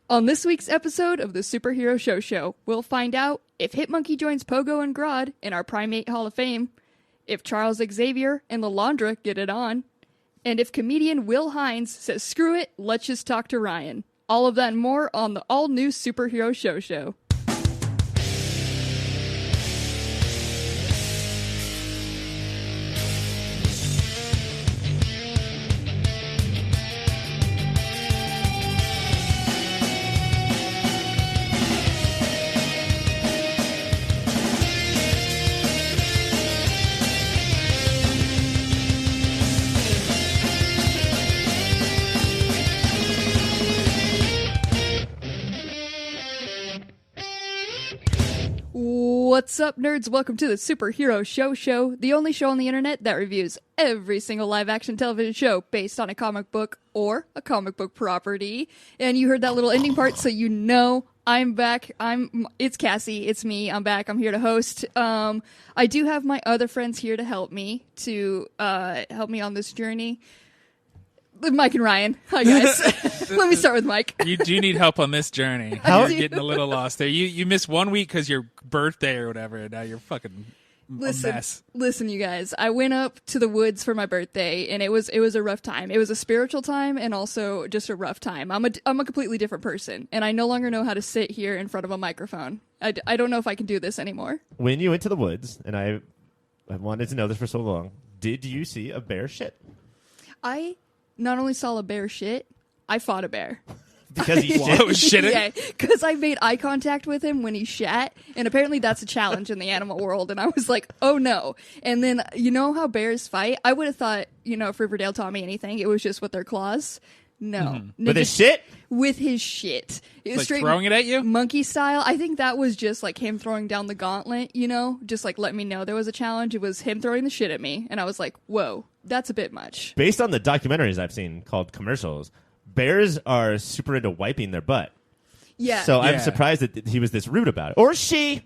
On this week's episode of the Superhero Show Show, we'll find out if Hitmonkey joins Pogo and Grodd in our Primate Hall of Fame, if Charles Xavier and the Laundra get it on, and if comedian Will Hines says, screw it, let's just talk to Ryan. All of that and more on the all-new Superhero Show Show. What's up, nerds? Welcome to the Superhero Show Show, the only show on the internet that reviews every single live-action television show based on a comic book or a comic book property. And you heard that little ending part, so you know I'm back. It's Cassie. It's me. I'm back. I'm here to host. I do have my other friends here to help me on this journey. Mike and Ryan. Hi, guys. Let me start with Mike. You do need help on this journey. You're getting a little lost there. You missed 1 week because your birthday or whatever, and now you're fucking a mess. Listen, you guys. I went up to the woods for my birthday, and it was a rough time. It was a spiritual time and also just a rough time. I'm a completely different person, and I no longer know how to sit here in front of a microphone. I don't know if I can do this anymore. When you went to the woods, and I wanted to know this for so long, did you see a bear shit? I not only saw a bear shit, I fought a bear. Because he was shitting? Yeah, because I made eye contact with him when he shat, and apparently that's a challenge in the animal world, and I was like, oh no. And then, you know how bears fight? I would have thought, if Riverdale taught me anything, it was just with their claws. No. Mm-hmm. With his shit? With his shit. It was like straight throwing it at you? Monkey style. I think that was just like him throwing down the gauntlet, just like let me know there was a challenge. It was him throwing the shit at me, and I was like, whoa, that's a bit much. Based on the documentaries I've seen called Commercials, bears are super into wiping their butt. Yeah. So I'm surprised that he was this rude about it. Or she.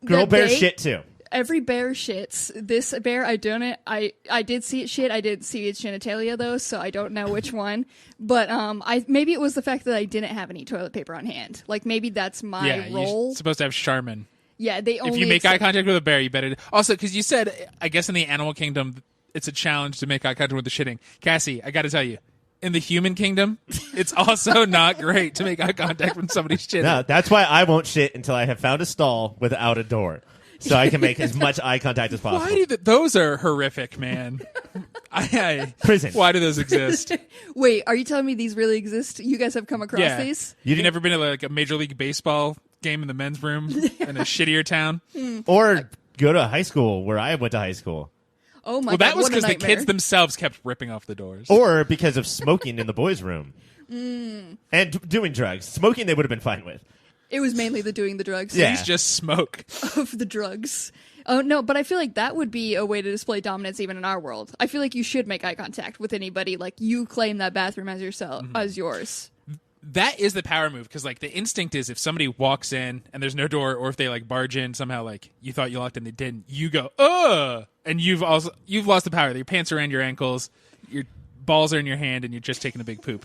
Girl bear shit too. Every bear shits. This bear, I did see it shit. I did see its genitalia though, so I don't know which one. But maybe it was the fact that I didn't have any toilet paper on hand. Like maybe that's my role. You're supposed to have Charmin. Yeah, they only. If you make eye contact with a bear, you better. Also, because you said, I guess in the animal kingdom, it's a challenge to make eye contact with the shitting. Cassie, I got to tell you. In the human kingdom, it's also not great to make eye contact when somebody's shitting. No, that's why I won't shit until I have found a stall without a door. So I can make as much eye contact as possible. Why do those are horrific, man. Prison. Why do those exist? Wait, are you telling me these really exist? You guys have come across these? You've never been to like a Major League Baseball game in the men's room in a shittier town? Or go to high school where I went to high school. Oh my God, that was because the kids themselves kept ripping off the doors. Or because of smoking in the boys' room. And doing drugs. Smoking they would have been fine with. It was mainly the doing the drugs. Yeah. Please just smoke. Of the drugs. Oh, no, but I feel like that would be a way to display dominance even in our world. I feel like you should make eye contact with anybody. Like, you claim that bathroom as as yours. That is the power move, because like the instinct is if somebody walks in and there's no door, or if they like barge in somehow, like you thought you locked and they didn't, you go, ugh, and you've lost the power. Your pants are around your ankles, your balls are in your hand, and you're just taking a big poop.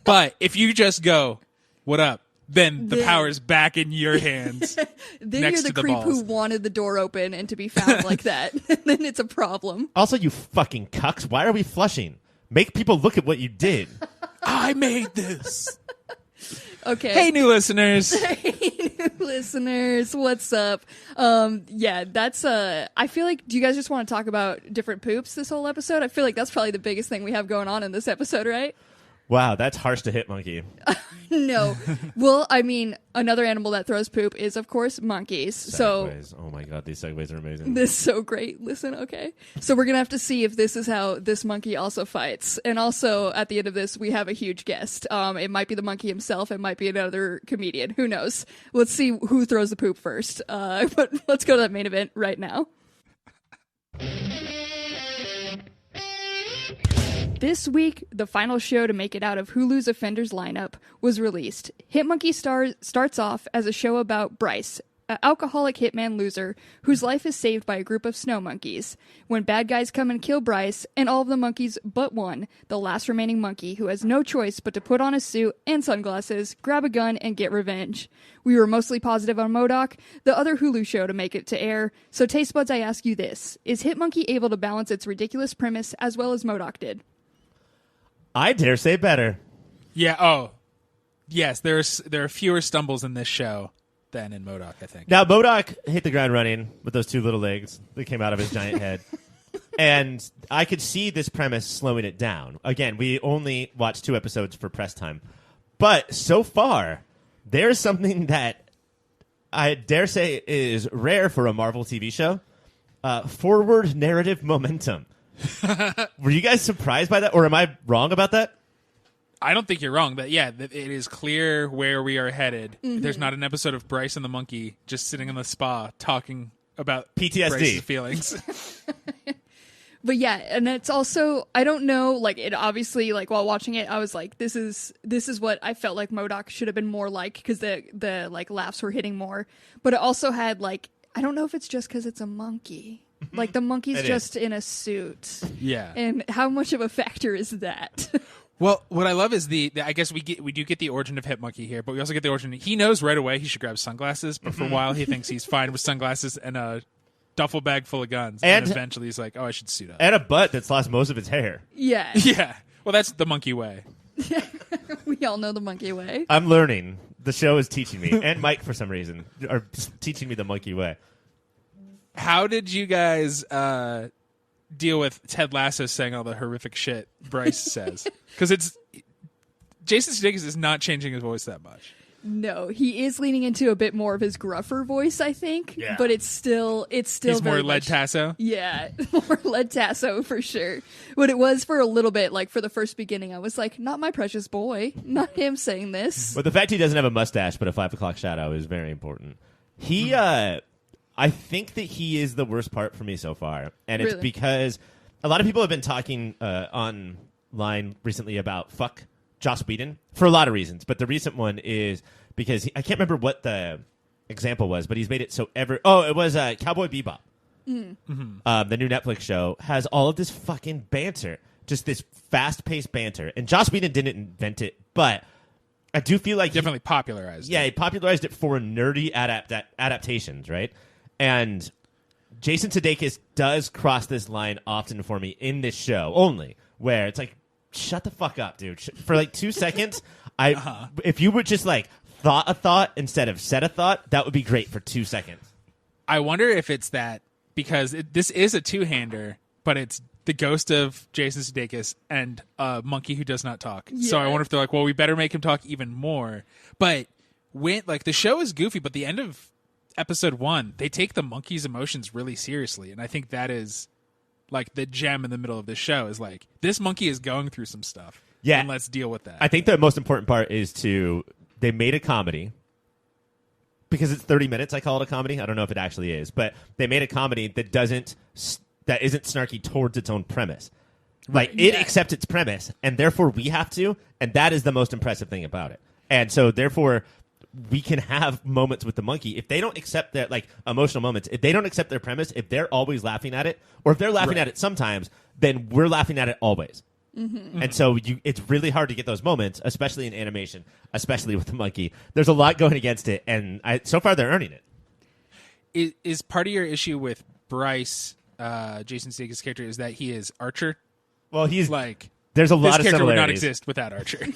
But if you just go, what up? Then the power is back in your hands. Then next you're the to creep balls. who wanted the door open and to be found like that. Then it's a problem. Also, you fucking cucks, why are we flushing? Make people look at what you did. I made this. Okay. Hey, new listeners. Hey, new listeners. What's up? That's I feel like, do you guys just want to talk about different poops this whole episode? I feel like that's probably the biggest thing we have going on in this episode, right? Wow, that's harsh to hit, monkey. No. Well, I mean, another animal that throws poop is, of course, monkeys. Segues. Oh my God, these segues are amazing. This is so great. Listen, okay. So we're going to have to see if this is how this monkey also fights. And also, at the end of this, we have a huge guest. It might be the monkey himself. It might be another comedian. Who knows? Let's see who throws the poop first. But let's go to that main event right now. This week, the final show to make it out of Hulu's Offenders lineup was released. Hitmonkey starts off as a show about Bryce, an alcoholic hitman loser whose life is saved by a group of snow monkeys. When bad guys come and kill Bryce and all of the monkeys but one, the last remaining monkey who has no choice but to put on a suit and sunglasses, grab a gun, and get revenge. We were mostly positive on MODOK, the other Hulu show to make it to air. So Taste Buds, I ask you this. Is Hitmonkey able to balance its ridiculous premise as well as MODOK did? I dare say better. Yeah. Oh, yes. There are fewer stumbles in this show than in MODOK, I think. Now, MODOK hit the ground running with those two little legs that came out of his giant head. And I could see this premise slowing it down. Again, we only watched 2 episodes for press time. But so far, there's something that I dare say is rare for a Marvel TV show. Forward narrative momentum. Were you guys surprised by that? Or am I wrong about that? I don't think you're wrong. That it is clear where we are headed. Mm-hmm. There's not an episode of Bryce and the monkey just sitting in the spa talking about PTSD Bryce's feelings. But yeah, and it's also, I don't know, like, it obviously, like, while watching it, I was like, this is what I felt like MODOK should have been more like, because the like laughs were hitting more. But it also had, like, I don't know if it's just because it's a monkey. Like, the monkey's just in a suit. Yeah. And how much of a factor is that? Well, what I love is I guess we do get the origin of Hitmonkey here, but we also get the origin. He knows right away he should grab sunglasses, but for a while he thinks he's fine with sunglasses and a duffel bag full of guns. And eventually he's like, oh, I should suit up. And a butt that's lost most of its hair. Yeah. Yeah. Well, that's the monkey way. We all know the monkey way. I'm learning. The show is teaching me. And Mike, for some reason, are teaching me the monkey way. How did you guys deal with Ted Lasso saying all the horrific shit Bryce says? Because Jason Sudeikis is not changing his voice that much. No, he is leaning into a bit more of his gruffer voice, I think. Yeah. But it's still He's very more much, Led Tasso? Yeah, more Led Tasso for sure. But it was for a little bit, like for the first beginning, I was like, not my precious boy. Not him saying this. But the fact he doesn't have a mustache but a 5 o'clock shadow is very important. He, I think that he is the worst part for me so far. And it's because a lot of people have been talking online recently about fuck Joss Whedon for a lot of reasons. But the recent one is because I can't remember what the example was, but he's made it so it was Cowboy Bebop. Mm-hmm. The new Netflix show has all of this fucking banter, just this fast-paced banter. And Joss Whedon didn't invent it, but I do feel like definitely popularized it. Yeah, he popularized it for nerdy adaptations, right? And Jason Sudeikis does cross this line often for me in this show only, where it's like, shut the fuck up, dude. For like 2 seconds, if you would just like thought a thought instead of said a thought, that would be great for 2 seconds. I wonder if it's that because this is a two-hander, but it's the ghost of Jason Sudeikis and a monkey who does not talk. Yeah. So I wonder if they're like, well, we better make him talk even more. But when like the show is goofy, but the end of episode 1, they take the monkey's emotions really seriously, and I think that is like the gem in the middle of the show is like this monkey is going through some stuff. Yeah, and let's deal with that. I think the most important part is they made a comedy because it's 30 minutes. I call it a comedy. I don't know if it actually is, but they made a comedy that isn't snarky towards its own premise. Like it accepts its premise, and therefore we have to, and that is the most impressive thing about it. And so therefore we can have moments with the monkey if they don't accept their like emotional moments. If they don't accept their premise, if they're always laughing at it, or if they're laughing at it sometimes, then we're laughing at it always. Mm-hmm. And so it's really hard to get those moments, especially in animation, especially with the monkey. There's a lot going against it, and so far they're earning it. Is part of your issue with Bryce, Jason Sudeikis' character, is that he is Archer? Well, he's like there's a lot of similarities. This character would not exist without Archer.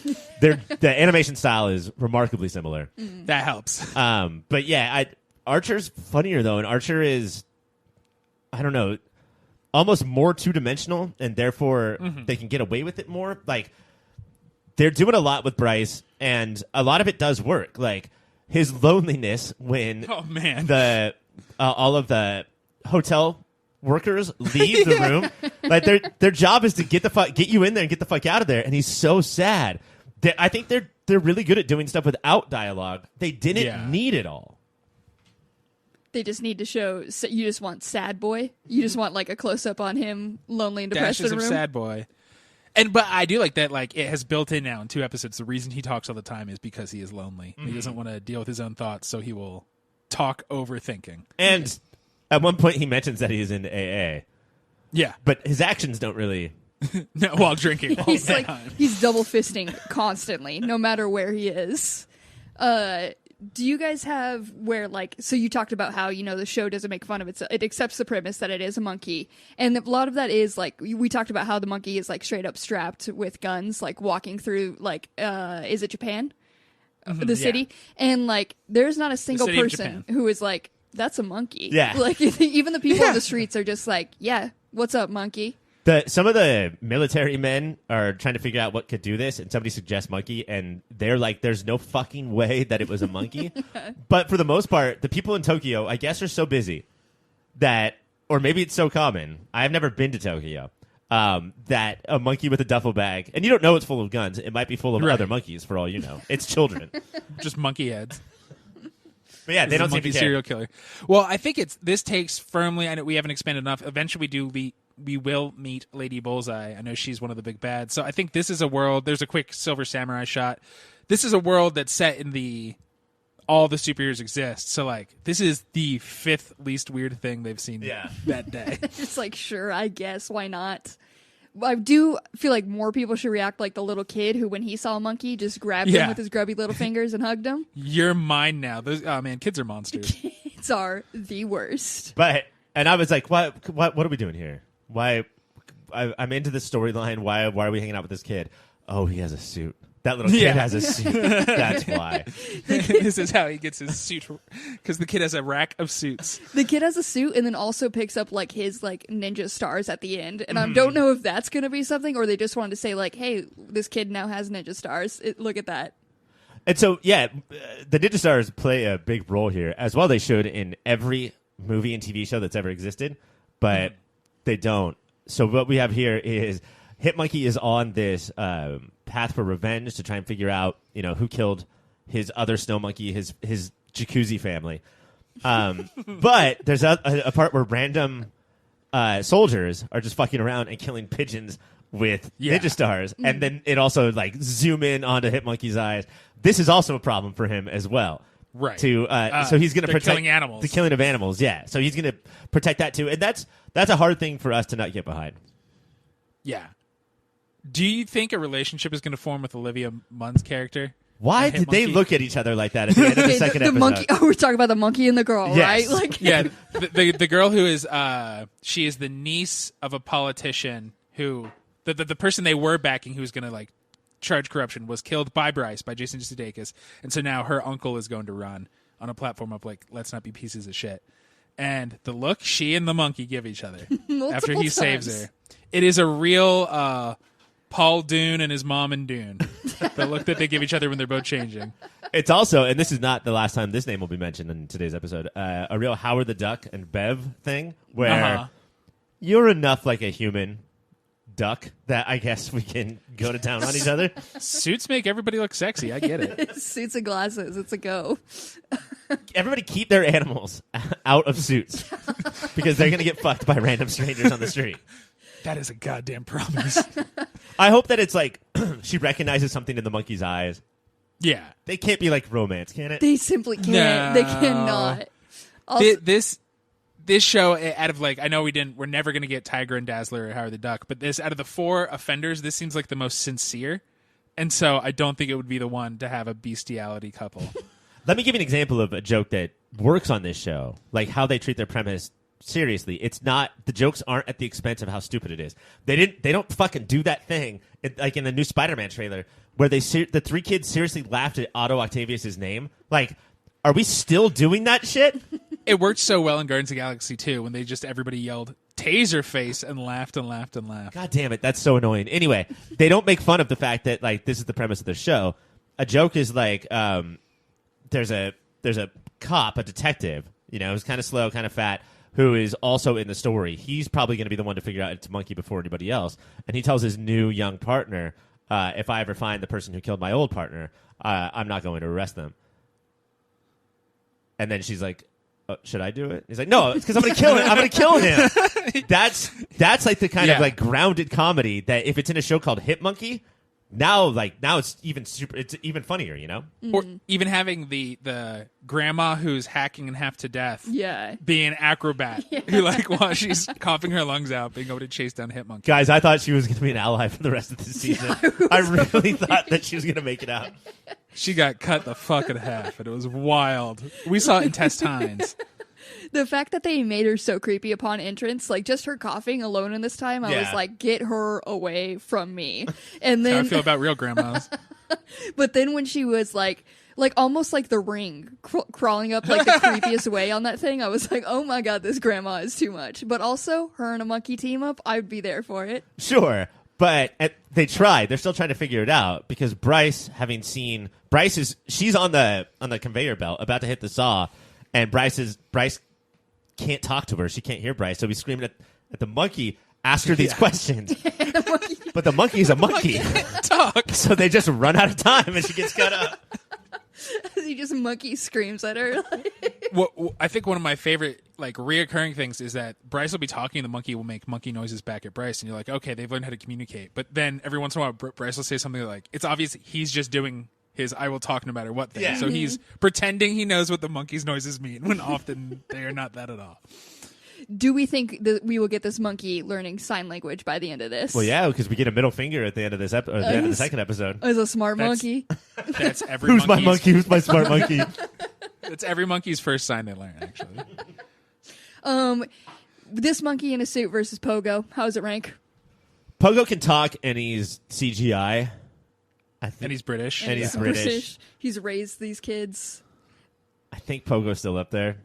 The animation style is remarkably similar. Mm. That helps. But yeah, Archer's funnier though, and Archer is, I don't know, almost more two-dimensional, and therefore they can get away with it more. Like they're doing a lot with Bryce, and a lot of it does work. Like his loneliness when all of the hotel workers leave the room. Like their job is to get you in there and get the fuck out of there, and he's so sad. I think they're really good at doing stuff without dialogue. They didn't need it all. They just need to show. You just want sad boy. You just want like a close up on him, lonely and depressed Dashes in the room. Of sad boy. But I do like that. Like it has built in now in 2 episodes. The reason he talks all the time is because he is lonely. Mm-hmm. He doesn't want to deal with his own thoughts, so he will talk overthinking. And at one point, he mentions that he's in AA. Yeah. But his actions don't really... No, while drinking all He's the like time. he's double fisting constantly, no matter where he is. Do you guys have where like so you talked about how the show doesn't make fun of it, it accepts the premise that it is a monkey, and a lot of that is like we talked about how the monkey is like straight up strapped with guns, like walking through like is it Japan, the city, and like there's not a single person who is like that's a monkey. Yeah, like even the people on the streets are just like yeah, what's up, monkey? Some of the military men are trying to figure out what could do this, and somebody suggests monkey, and they're like, there's no fucking way that it was a monkey. But for the most part, the people in Tokyo, I guess, are so busy that, or maybe it's so common, I've never been to Tokyo, that a monkey with a duffel bag, and you don't know it's full of guns, it might be full of other monkeys for all you know. It's children. Just monkey heads. But yeah, they don't seem to care. Serial killer. Well, I think this takes firmly, I know we haven't expanded enough, eventually we will meet Lady Bullseye. I know she's one of the big bads. So I think this is a world. There's a quick Silver Samurai shot. This is a world that's set in all the superheroes exist. So like this is the 5th least weird thing they've seen that day. It's like sure, I guess why not. I do feel like more people should react like the little kid who, when he saw a monkey, just grabbed him with his grubby little fingers and hugged him. You're mine now. Oh man, kids are monsters. Kids are the worst. And I was like, what are we doing here? Why? I'm into this storyline. Why are we hanging out with this kid? Oh, he has a suit. That little kid has a suit. That's why. This is how he gets his suit, because the kid has a rack of suits. The kid has a suit and then also picks up like his like ninja stars at the end. And I don't know if that's going to be something, or they just wanted to say like, hey, this kid now has ninja stars. Look at that. And so, yeah, the ninja stars play a big role here, as well they should in every movie and TV show that's ever existed. But they don't. So what we have here is Hitmonkey is on this path for revenge to try and figure out, who killed his other snow monkey, his jacuzzi family. But there's a part where random soldiers are just fucking around and killing pigeons with ninja stars, and then it also like zoom in onto Hitmonkey's eyes. This is also a problem for him as well. Right. So he's going to protect killing animals. The killing of animals. Yeah. So he's going to protect that too, and that's a hard thing for us to not get behind. Yeah. Do you think a relationship is going to form with Olivia Munn's character? Why did they look at each other like that at the end of the second episode? Monkey. Oh, we're talking about the monkey and the girl, right? Like, yeah. The girl who is she is the niece of a politician who the person they were backing who was going to like charge corruption was killed by Jason Sudeikis, and so now her uncle is going to run on a platform of like, let's not be pieces of shit. And the look she and the monkey give each other after he saves her, it is a real Paul Dune and his mom and Dune. The look that they give each other when they're both changing. It's also, and this is not the last time this name will be mentioned in today's episode, a real Howard the Duck and Bev thing where you're enough like a human duck that I guess we can go to town on each other. Suits make everybody look sexy. I get it. Suits and glasses. It's a go. Everybody keep their animals out of suits because they're going to get fucked by random strangers on the street. That is a goddamn promise. I hope that it's like she recognizes something in the monkey's eyes. Yeah. They can't be like romance, can it? They simply can't. No. They cannot. Also, This show, out of like, I know we're never going to get Tiger and Dazzler or Howard the Duck, but this, out of the 4 offenders, this seems like the most sincere. And so I don't think it would be the one to have a bestiality couple. Let me give you an example of a joke that works on this show, like how they treat their premise seriously. It's not, the jokes aren't at the expense of how stupid it is. They don't fucking do that thing, like in the new Spider-Man trailer, where the 3 kids seriously laughed at Otto Octavius' name. Like, are we still doing that shit? It worked so well in Guardians of the Galaxy 2 when everybody yelled Taserface and laughed and laughed and laughed. God damn it, that's so annoying. Anyway, they don't make fun of the fact that like this is the premise of the show. A joke is like there's a cop, a detective, who's kind of slow, kind of fat, who is also in the story. He's probably going to be the one to figure out it's a monkey before anybody else. And he tells his new young partner, if I ever find the person who killed my old partner, I'm not going to arrest them. And then she's like, should I do it? He's like, no, it's because I'm going to kill him. I'm going to kill him. That's like the kind of like grounded comedy that if it's in a show called Hitmonkey, now it's even funnier, you know? Or even having the grandma who's hacking and half to death. Yeah. Being an acrobat who, like, while she's coughing her lungs out, being able to chase down Hitmonkey. Guys, I thought she was going to be an ally for the rest of the season. I really thought that she was going to make it out. She got cut the fuck in half, and it was wild. We saw intestines. The fact that they made her so creepy upon entrance, like just her coughing alone in this time, I was like, get her away from me. And then That's how I feel about real grandmas. but then when she was like almost like the Ring, crawling up like the creepiest way on that thing, I was like, oh my god, this grandma is too much. But also, her and a monkey team up, I'd be there for it. Sure, but they tried. They're still trying to figure it out because Bryce, she's on the conveyor belt about to hit the saw, and Bryce can't talk to her. She can't hear Bryce, so he's screaming at the monkey. Ask her these questions. But the monkey's a monkey. Talk. So they just run out of time and she gets cut up. He just monkey screams at her. Well, I think one of my favorite like reoccurring things is that Bryce will be talking and the monkey will make monkey noises back at Bryce, and you're like, okay, they've learned how to communicate. But then every once in a while Bryce will say something like, it's obvious he's just doing his I will talk no matter what thing. Yeah. So he's pretending he knows what the monkey's noises mean when often they are not that at all. Do we think that we will get this monkey learning sign language by the end of this? Well, yeah, because we get a middle finger at the end of this at the end of the second episode. As a smart monkey. That's every Who's my monkey? Who's my smart monkey? It's every monkey's first sign they learn, actually. This monkey in a suit versus Pogo, how does it rank? Pogo can talk and he's CGI. I think, And he's British. And he's British. He's raised these kids. I think Pogo's still up there.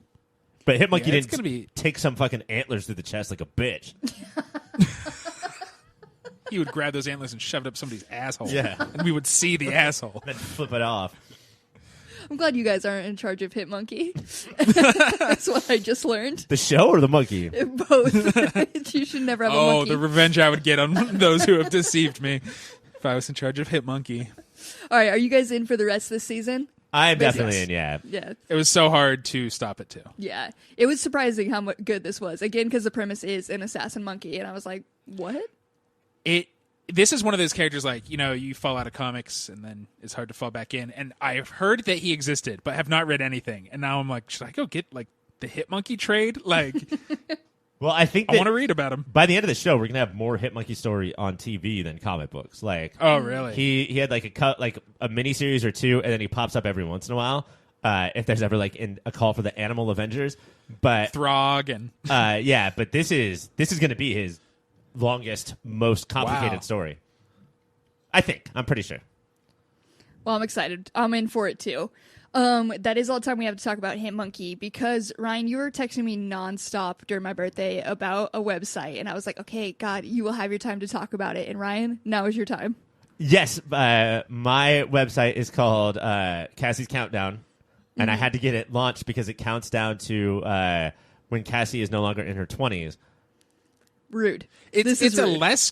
But Hitmonkey Yeah, it's didn't gonna be- take some fucking antlers through the chest like a bitch. He would grab those antlers and shove it up somebody's asshole. Yeah. And we would see the asshole. Then flip it off. I'm glad you guys aren't in charge of Hitmonkey. That's what I just learned. The show or the monkey? Both. You should never have a Oh, monkey. the revenge I would get on those who have deceived me if I was in charge of Hitmonkey. All right, are you guys in for the rest of the season? I'm definitely Yes. in, yeah. Yeah. It was so hard to stop it, too. Yeah. It was surprising how good this was. Again, because the premise is an assassin monkey. And I was like, what? This is one of those characters like, you know, you fall out of comics and then it's hard to fall back in. And I've heard that he existed, but have not read anything. And now I'm like, should I go get like the Hitmonkey trade? Like, Well, I think I want to read about him. by the end of the show, we're gonna have more Hitmonkey story on TV than comic books. Like, Oh, really? he had like a miniseries or two, and then he pops up every once in a while. If there's ever like a call for the Animal Avengers, but Throg and yeah, but this is gonna be his longest, most complicated Wow. story. I think. I'm pretty sure. Well, I'm excited. I'm in for it too. That is all the time we have to talk about Hitmonkey because Ryan, you were texting me nonstop during my birthday about a website, and I was like, okay, God, you will have your time to talk about it. And Ryan, now is your time. Yes, my website is called Cassie's Countdown, and I had to get it launched because it counts down to when Cassie is no longer in her 20s. Rude. it's rude. a less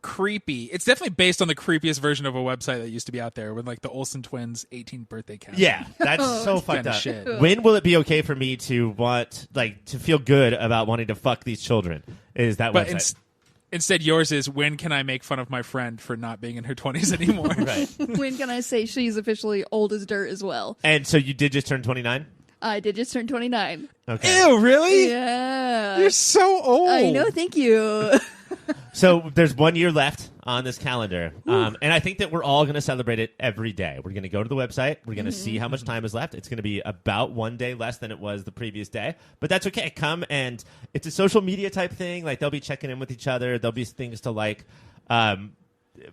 creepy. It's definitely based on the creepiest version of a website that used to be out there with like the Olsen twins 18th birthday count. Yeah, that's so fucked Kinda up. shit. When will it be okay for me to to feel good about wanting to fuck these children? Is that But website? instead yours is, when can I make fun of my friend for not being in her 20s anymore? Right. When can I say she's officially old as dirt as well? And so you did just turn 29? I did just turn 29. Okay. Ew, really? Yeah. You're so old. I know, thank you. So there's 1 year left on this calendar. And I think that we're all going to celebrate it every day. We're going to go to the website. We're going to see how much time is left. It's going to be about 1 day less than it was the previous day. But that's okay. Come, and it's a social media type thing. Like, they'll be checking in with each other. There'll be things to like.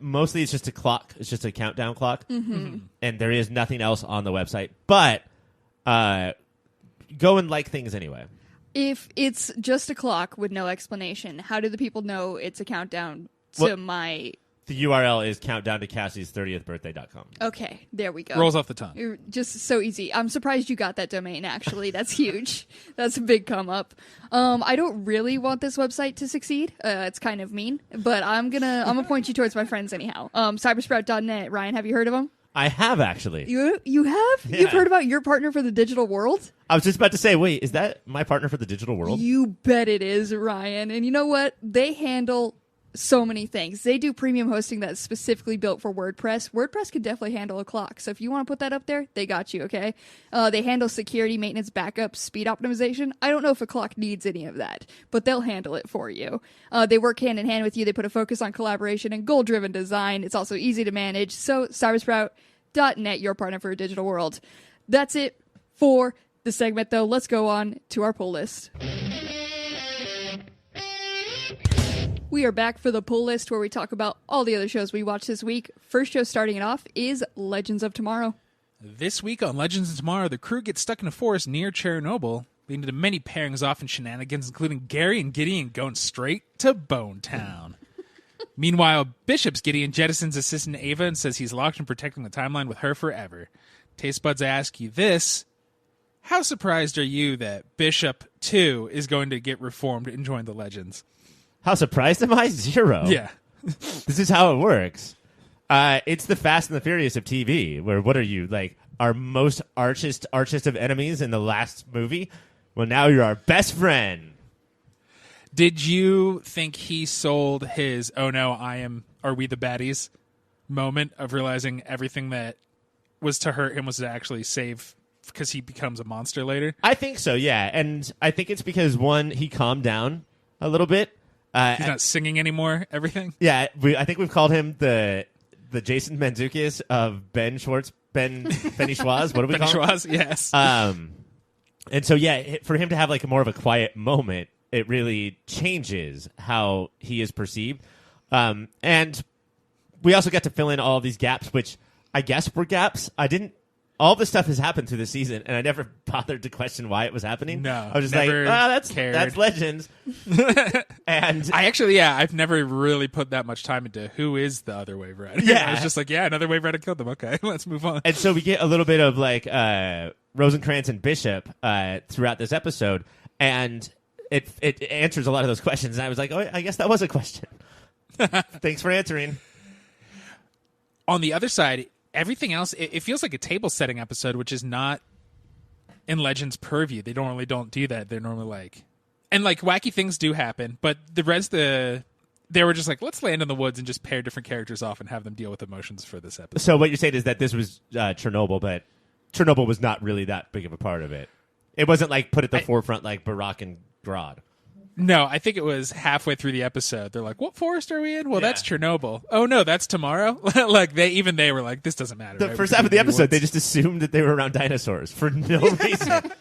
Mostly it's just a clock. It's just a countdown clock. And there is nothing else on the website. But go and like things anyway. If it's just a clock with no explanation, how do the people know it's a countdown to my... The URL is countdown to Cassie's 30th birthday.com. Okay, there we go. Rolls off the tongue. You're just so easy. I'm surprised you got that domain, actually. That's huge. That's a big come up. I don't really want this website to succeed. It's kind of mean, but I'm gonna point you towards my friends anyhow. Cybersprout.net. Ryan, have you heard of them? I have, actually. You have? Yeah. You've heard about your partner for the digital world? I was just about to say, wait, is that my partner for the digital world? You bet it is, Ryan. And you know what? They handle so many things. They do premium hosting that's specifically built for WordPress. WordPress could definitely handle a clock. So if you want to put that up there, they got you, okay? They handle security, maintenance, backup, speed optimization. I don't know if a clock needs any of that, but they'll handle it for you. They work hand in hand with you. They put a focus on collaboration and goal-driven design. It's also easy to manage. So Cybersprout.net, your partner for a digital world. That's it for the segment, though. Let's go on to our pull list. We are back for the pull list where we talk about all the other shows we watched this week. First show starting it off is Legends of Tomorrow. This week on Legends of Tomorrow, the crew gets stuck in a forest near Chernobyl, leading to many pairings off and shenanigans, including Gary and Gideon going straight to Bone Town. Meanwhile, Bishop's Gideon jettisons assistant Ava and says he's locked in protecting the timeline with her forever. Taste buds, I ask you this. How surprised are you that Bishop, too, is going to get reformed and join the Legends? How surprised am I? Zero. Yeah. This is how it works. It's the Fast and the Furious of TV, where what are you, like, our most archest of enemies in the last movie? Well, now you're our best friend. Did you think he sold his, oh no, are we the baddies moment of realizing everything that was to hurt him was to actually save because he becomes a monster later? I think so, yeah. And I think it's because, one, he calmed down a little bit. He's not singing anymore, everything? Yeah, I think we've called him the Jason Mantzoukas of Benny Schwartz. What do we call him? Benny Schwartz, yes. And so, yeah, for him to have like more of a quiet moment, it really changes how he is perceived. And we also got to fill in all of these gaps, which I guess were gaps. All this stuff has happened through the season, and I never bothered to question why it was happening. No, I was just like, that's Legends. And I've never really put that much time into who is the other Wave Rider. Yeah. I was just like, another Wave Rider killed them. Okay, let's move on. And so we get a little bit of like Rosencrantz and Bishop throughout this episode, and it answers a lot of those questions. And I was like, oh, I guess that was a question. Thanks for answering. On the other side, everything else, it feels like a table-setting episode, which is not in Legends' purview. They normally don't do that. They're normally like... And, like, wacky things do happen, but they were just like, let's land in the woods and just pair different characters off and have them deal with emotions for this episode. So what you're saying is that this was Chernobyl, but Chernobyl was not really that big of a part of it. It wasn't, like, put at the forefront like Barack and Grodd. No, I think it was halfway through the episode. They're like, what forest are we in? Well, that's Chernobyl. Oh, no, that's tomorrow? Like, they were like, this doesn't matter. The right? first half of the episode, they just assumed that they were around dinosaurs for no reason.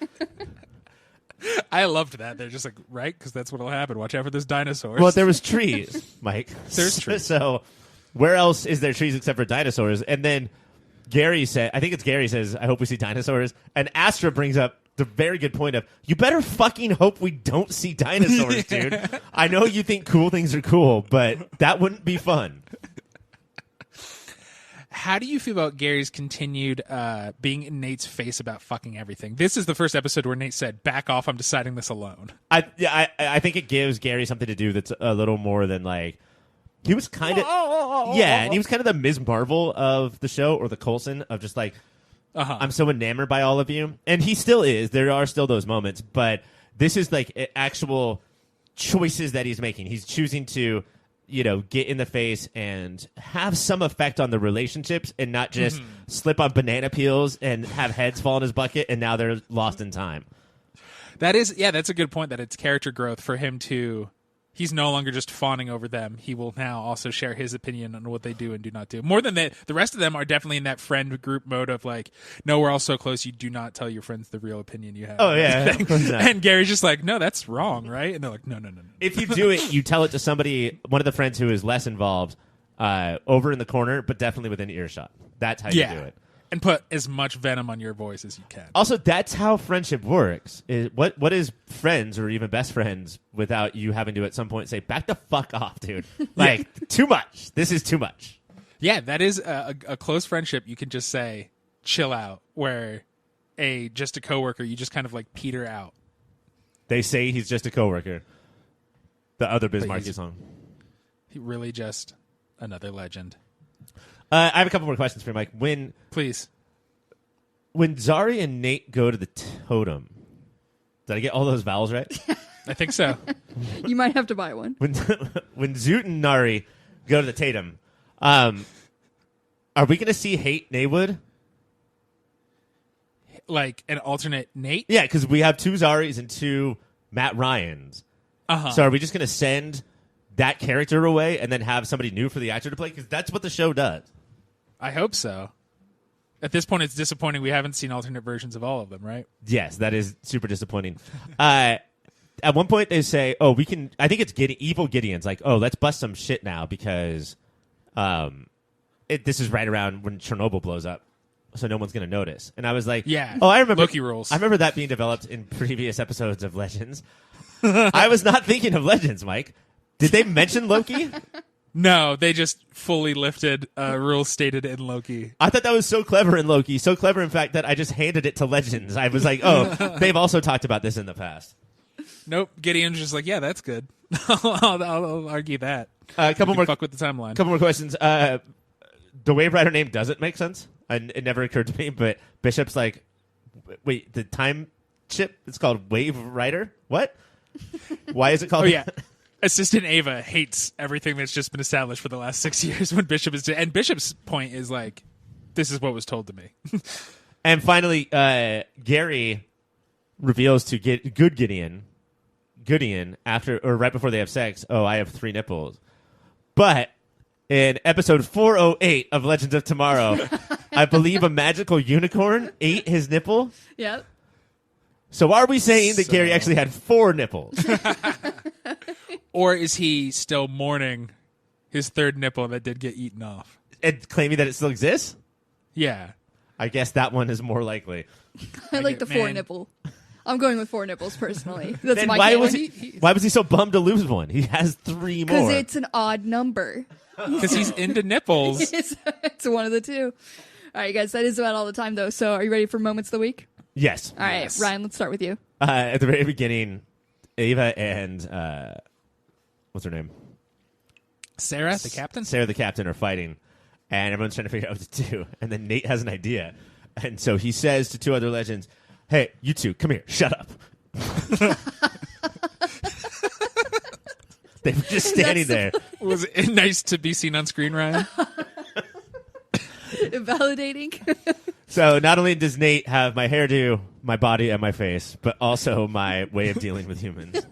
I loved that. They're just like, right? Because that's what'll happen. Watch out for those dinosaurs. Well, there was trees, Mike. There's trees. So where else is there trees except for dinosaurs? And then Gary says, I hope we see dinosaurs. And Astra brings up the very good point of, you better fucking hope we don't see dinosaurs, dude. I know you think cool things are cool, but that wouldn't be fun. How do you feel about Gary's continued being in Nate's face about fucking everything? This is the first episode where Nate said, back off, I'm deciding this alone. I think it gives Gary something to do that's a little more than like, he was kind of, and he was kind of the Ms. Marvel of the show, or the Coulson of just like, I'm so enamored by all of you. And he still is. There are still those moments. But this is like actual choices that he's making. He's choosing to, get in the face and have some effect on the relationships and not just slip on banana peels and have heads fall in his bucket and now they're lost in time. That's a good point, that it's character growth for him to... He's no longer just fawning over them. He will now also share his opinion on what they do and do not do. More than that, the rest of them are definitely in that friend group mode of like, no, we're all so close, you do not tell your friends the real opinion you have. Oh, yeah. And Gary's just like, no, that's wrong, right? And they're like, no. If you do it, you tell it to somebody, one of the friends who is less involved, over in the corner, but definitely within earshot. That's how you do it. And put as much venom on your voice as you can. Also, that's how friendship works. What is friends or even best friends without you having to at some point say, back the fuck off, dude. Like, too much. This is too much. Yeah, that is a close friendship. You can just say, chill out. Where just a coworker, you just kind of like peter out. They say he's just a coworker. The other Biz Markie song. He really just another legend. I have a couple more questions for you, Mike. Please. When Zari and Nate go to the totem, did I get all those vowels right? I think so. You might have to buy one. When Zoot and Nari go to the Tatum, are we going to see Hate Naywood? Like an alternate Nate? Yeah, because we have 2 Zaris and 2 Matt Ryans. Uh-huh. So are we just going to send that character away and then have somebody new for the actor to play? Because that's what the show does. I hope so. At this point, it's disappointing we haven't seen alternate versions of all of them, right? Yes, that is super disappointing. At one point, they say, "Oh, we can." I think it's evil Gideon's like, "Oh, let's bust some shit now because this is right around when Chernobyl blows up, so no one's going to notice." And I was like, Yeah. Oh, I remember Loki rules. I remember that being developed in previous episodes of Legends. I was not thinking of Legends, Mike. Did they mention Loki? No, they just fully lifted rules stated in Loki. I thought that was so clever in Loki. So clever, in fact, that I just handed it to Legends. I was like, oh, they've also talked about this in the past. Nope. Gideon's just like, yeah, that's good. I'll argue that. Couple more Fuck with the timeline. Couple more questions. The Wave Rider name doesn't make sense. It never occurred to me, but Bishop's like, wait, the time chip? It's called Wave Rider? What? Why is it called? Oh, yeah. Assistant Ava hates everything that's just been established for the last 6 years when Bishop is... And Bishop's point is like, this is what was told to me. And finally, Gary reveals to good Gideon after or right before they have sex, oh, I have 3 nipples. But in episode 408 of Legends of Tomorrow, I believe a magical unicorn ate his nipple. Yep. So are we saying that Gary actually had 4 nipples? Or is he still mourning his 3rd nipple that did get eaten off? And claiming that it still exists? Yeah. I guess that one is more likely. I like the 4 Man. nipple. I'm going with 4 nipples personally. That's Then my why canon. was he so bummed to lose one? He has 3 Because more. it's an odd number. Because he's into nipples. It's one of the 2. All right, guys, that is about all the time, though. So are you ready for Moments of the Week? Yes. All right, Yes. Ryan, let's start with you. At the very beginning, Ava and what's her name? Sarah, the captain? Sarah, the captain, are fighting, and everyone's trying to figure out what to do. And then Nate has an idea, and so he says to 2 other legends, "Hey, you 2, come here, shut up." They were just standing there. Was it nice to be seen on screen, Ryan? Validating. So not only does Nate have my hairdo, my body, and my face, but also my way of dealing with humans.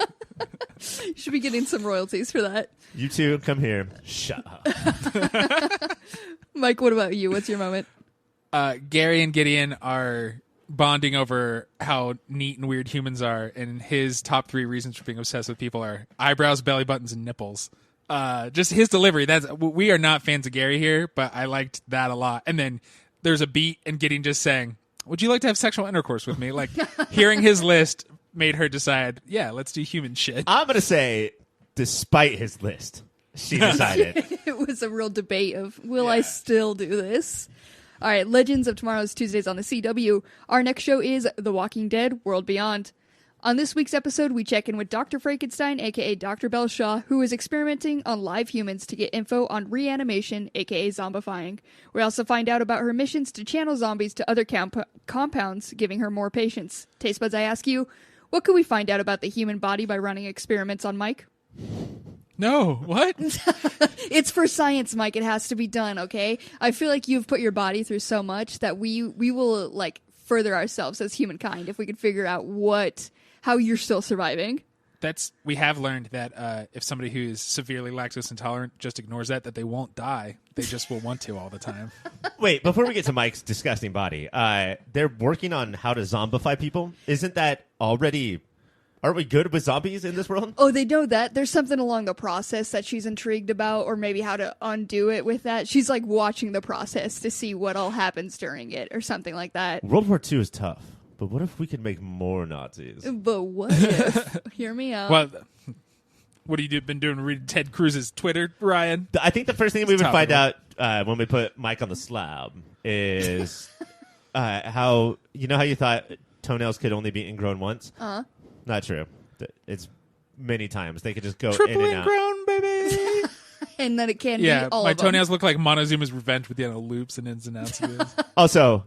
You should be getting some royalties for that. You 2, come here, shut up. Mike, what about you? What's your moment? Gary and Gideon are bonding over how neat and weird humans are, and his top 3 reasons for being obsessed with people are eyebrows, belly buttons, and nipples. Just his delivery. We are not fans of Gary here, but I liked that a lot. And then there's a beat and Gideon just saying, "Would you like to have sexual intercourse with me?" Like hearing his list made her decide, yeah, let's do human shit. I'm going to say, despite his list, she decided. It was a real debate of, will I still do this? All right, Legends of Tomorrow's Tuesdays on the CW. Our next show is The Walking Dead World Beyond. On this week's episode, we check in with Dr. Frankenstein, aka Dr. Belshaw, who is experimenting on live humans to get info on reanimation, aka zombifying. We also find out about her missions to channel zombies to other compounds, giving her more patience. Taste buds, I ask you, what could we find out about the human body by running experiments on Mike? No, what? It's for science, Mike. It has to be done, okay? I feel like you've put your body through so much that we will, like, further ourselves as humankind if we could figure out how you're still surviving. We have learned that if somebody who is severely lactose intolerant just ignores that they won't die. They just will want to all the time. Wait, before we get to Mike's disgusting body, they're working on how to zombify people. Isn't that already... Aren't we good with zombies in this world? Oh, they know that. There's something along the process that she's intrigued about, or maybe how to undo it with that. She's like watching the process to see what all happens during it, or something like that. World War II is tough, but what if we could make more Nazis? But what if? Hear me out. Well, what have you been doing? Reading Ted Cruz's Twitter, Ryan? I think the first thing we would find topical. out when we put Mike on the slab is how you thought toenails could only be ingrown once? Uh-huh. Not true. It's many times. They could just go Triple in and out. ingrown, baby. And then it can Yeah, be all my of them. toenails look like Montezuma's Revenge with loops and ins and outs. Of it. Also,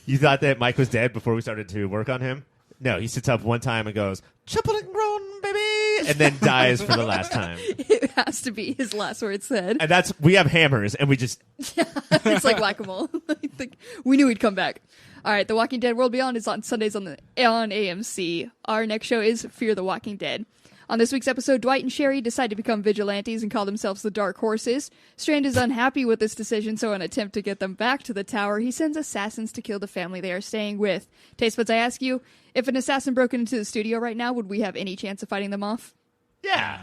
you thought that Mike was dead before we started to work on him? No, he sits up one time and goes, "Triple and grown, baby," and then dies for the last time. It has to be his last word said. And we have hammers, and we just... It's like whack-a-mole. I think we knew he'd come back. All right, The Walking Dead World Beyond is on Sundays on AMC. Our next show is Fear the Walking Dead. On this week's episode, Dwight and Sherry decide to become vigilantes and call themselves the Dark Horses. Strand is unhappy with this decision, so in an attempt to get them back to the tower, he sends assassins to kill the family they are staying with. Taste Buds, I ask you, if an assassin broke into the studio right now, would we have any chance of fighting them off? Yeah.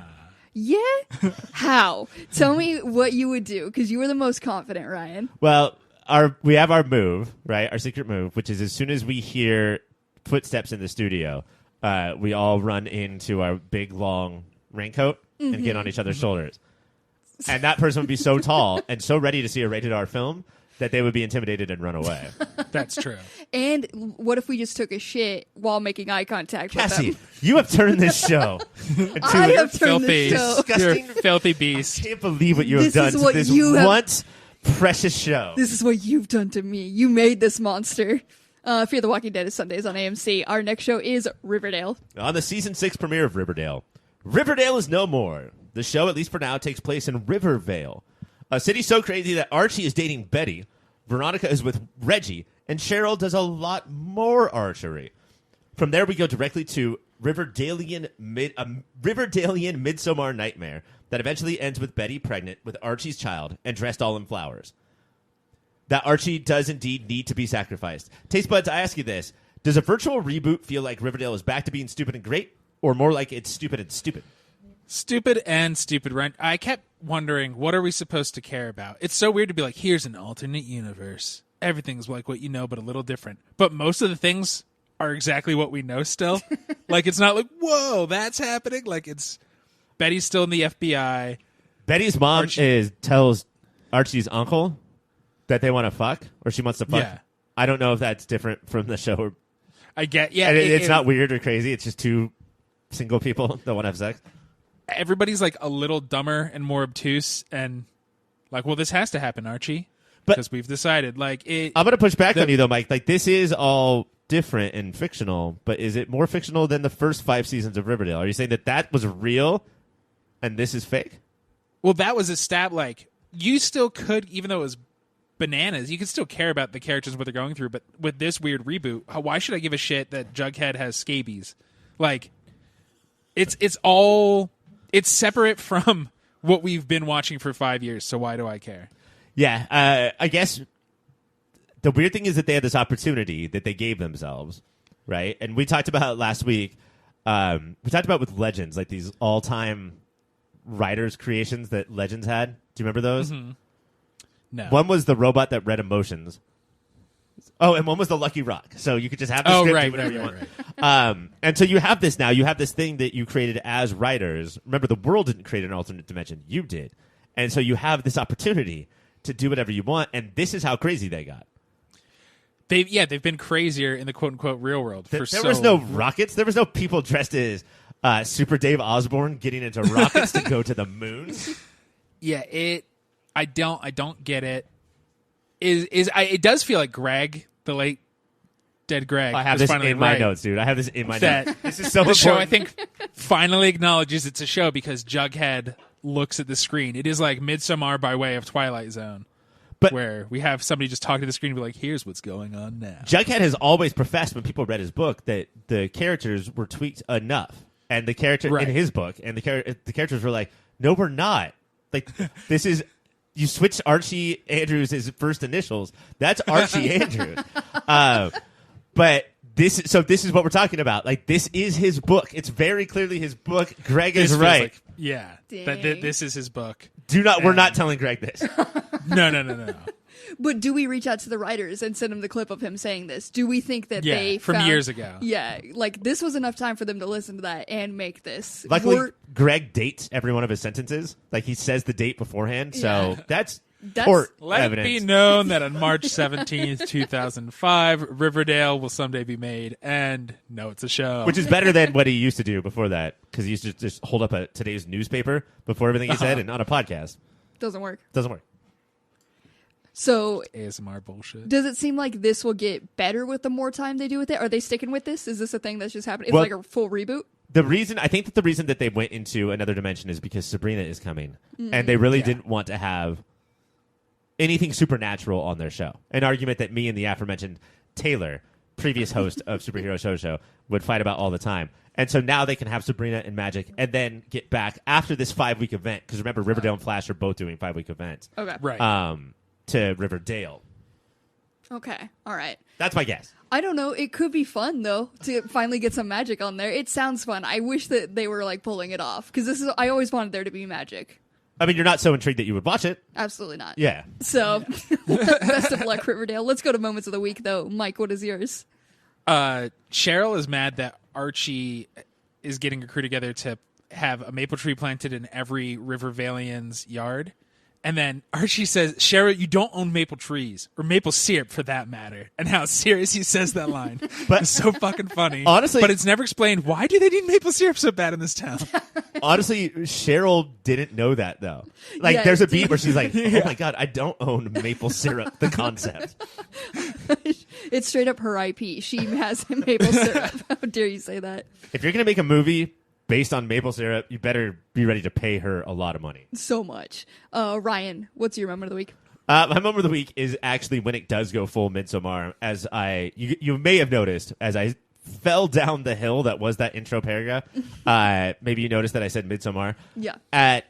Yeah? How? Tell me what you would do, because you were the most confident, Ryan. Well, we have our move, right? Our secret move, which is as soon as we hear footsteps in the studio, we all run into our big, long raincoat and get on each other's shoulders. And that person would be so tall and so ready to see a rated R film that they would be intimidated and run away. That's true. And what if we just took a shit while making eye contact Cassie, with them? you have turned this show into I have turned filthy, this show. you're a disgusting. filthy I beast. can't believe what you have This done is to what this you have- once precious show. This is what you've done to me. You made this monster. Fear the Walking Dead is Sundays on AMC. Our next show is Riverdale. On the season 6 premiere of Riverdale, Riverdale is no more. The show, at least for now, takes place in Rivervale, a city so crazy that Archie is dating Betty, Veronica is with Reggie, and Cheryl does a lot more archery. From there, we go directly to Riverdalian Midsommar nightmare that eventually ends with Betty pregnant with Archie's child and dressed all in flowers. That Archie does indeed need to be sacrificed. Taste Buds, I ask you this. Does a virtual reboot feel like Riverdale is back to being stupid and great, or more like it's stupid and stupid? Stupid and stupid, right? I kept wondering, what are we supposed to care about? It's so weird to be like, here's an alternate universe. Everything's like what you know, but a little different. But most of the things are exactly what we know still. Like, it's not like, whoa, that's happening. Like, it's Betty's still in the FBI. Betty's mom Archie- tells Archie's uncle that they want to fuck, or she wants to fuck. Yeah. I don't know if that's different from the show. I get, yeah. And it's not weird or crazy. It's just two single people that want to have sex. Everybody's like a little dumber and more obtuse, and like, well, this has to happen, Archie, But- because we've decided. Like, it. I'm going to push back on you, though, Mike. Like, this is all different and fictional, but is it more fictional than the first 5 seasons of Riverdale? Are you saying that was real and this is fake? Well, that was a stab. Like, you still could, even though it was bananas, you could still care about the characters and what they're going through. But with this weird reboot, why should I give a shit that Jughead has scabies? Like, it's separate from what we've been watching for 5 years. So why do I care? Yeah, I guess the weird thing is that they had this opportunity that they gave themselves, right? And we talked about it last week. We talked about with Legends, like these all-time writers' creations that Legends had. Do you remember those? Mm-hmm. No. One was the robot that read emotions. Oh, and one was the Lucky Rock. So you could just have the script, do whatever you want. And so you have this now. You have this thing that you created as writers. Remember, the world didn't create an alternate dimension. You did. And so you have this opportunity to do whatever you want. And this is how crazy they got. They've been crazier in the quote-unquote real world for There was no rockets. There was no people dressed as Super Dave Osborne getting into rockets to go to the moon. Yeah, I don't get it. It does feel like Greg, the late dead Greg. I have was this finally in my right. notes, dude. I have this in my That notes. This is so the important. show, I think, finally acknowledges it's a show because Jughead looks at the screen. It is like Midsommar by way of Twilight Zone, But- where we have somebody just talk to the screen and be like, here's what's going on now. Jughead has always professed when people read his book that the characters were tweaked enough, and the character Right. in his book, and the characters were like, "No, we're not. Like, this is you switched Archie Andrews' his first initials. That's Archie Andrews." But this is what we're talking about. Like, this is his book. It's very clearly his book. Greg This is feels right. like- yeah, that Dang. this is his book. We're not telling Greg this. No. But do we reach out to the writers and send them the clip of him saying this? Do we think that Yeah, they from found- years ago. Yeah, like this was enough time for them to listen to that and make this. Luckily, We're- Greg dates every one of his sentences. Like, he says the date beforehand. So Yeah. that's That's- court Let evidence. it be known that on March 17th, 2005, Riverdale will someday be made. And no, it's a show. Which is better than what he used to do before that, because he used to just hold up today's newspaper before everything he said, and on a podcast. doesn't work. Doesn't work. So ASMR bullshit. does it seem like this will get better with the more time they do with it? Are they sticking with this? Is this a thing that's just happening? It's Well, like a full reboot? I think that the reason that they went into another dimension is because Sabrina is coming, and they really didn't want to have anything supernatural on their show. An argument that me and the aforementioned Taylor, previous host of Superhero Show Show, would fight about all the time. And so now they can have Sabrina and Magic and then get back after this 5-week event. Because remember, Riverdale and Flash are both doing 5-week events. Okay. Right. To Riverdale. Okay. All right. That's my guess. I don't know. It could be fun, though, to finally get some magic on there. It sounds fun. I wish that they were, like, pulling it off. Because I always wanted there to be magic. I mean, you're not so intrigued that you would watch it. Absolutely not. Yeah. So, best of luck, Riverdale. Let's go to Moments of the Week, though. Mike, what is yours? Cheryl is mad that Archie is getting a crew together to have a maple tree planted in every Rivervalian's yard. And then Archie says, Cheryl, you don't own maple trees, or maple syrup for that matter. And how serious he says that line. But it's so fucking funny. Honestly, but it's never explained, why do they need maple syrup so bad in this town? Honestly, Cheryl didn't know that, though. Like, Yeah, there's a beat where she's like, oh my God, I don't own maple syrup, the concept. It's straight up her IP. She has maple syrup. How dare you say that? If you're going to make a movie based on maple syrup, you better be ready to pay her a lot of money. So much. Ryan, what's your moment of the week? My moment of the week is actually when it does go full Midsommar. As you may have noticed, as I fell down the hill that was that intro paragraph, maybe you noticed that I said Midsommar. Yeah.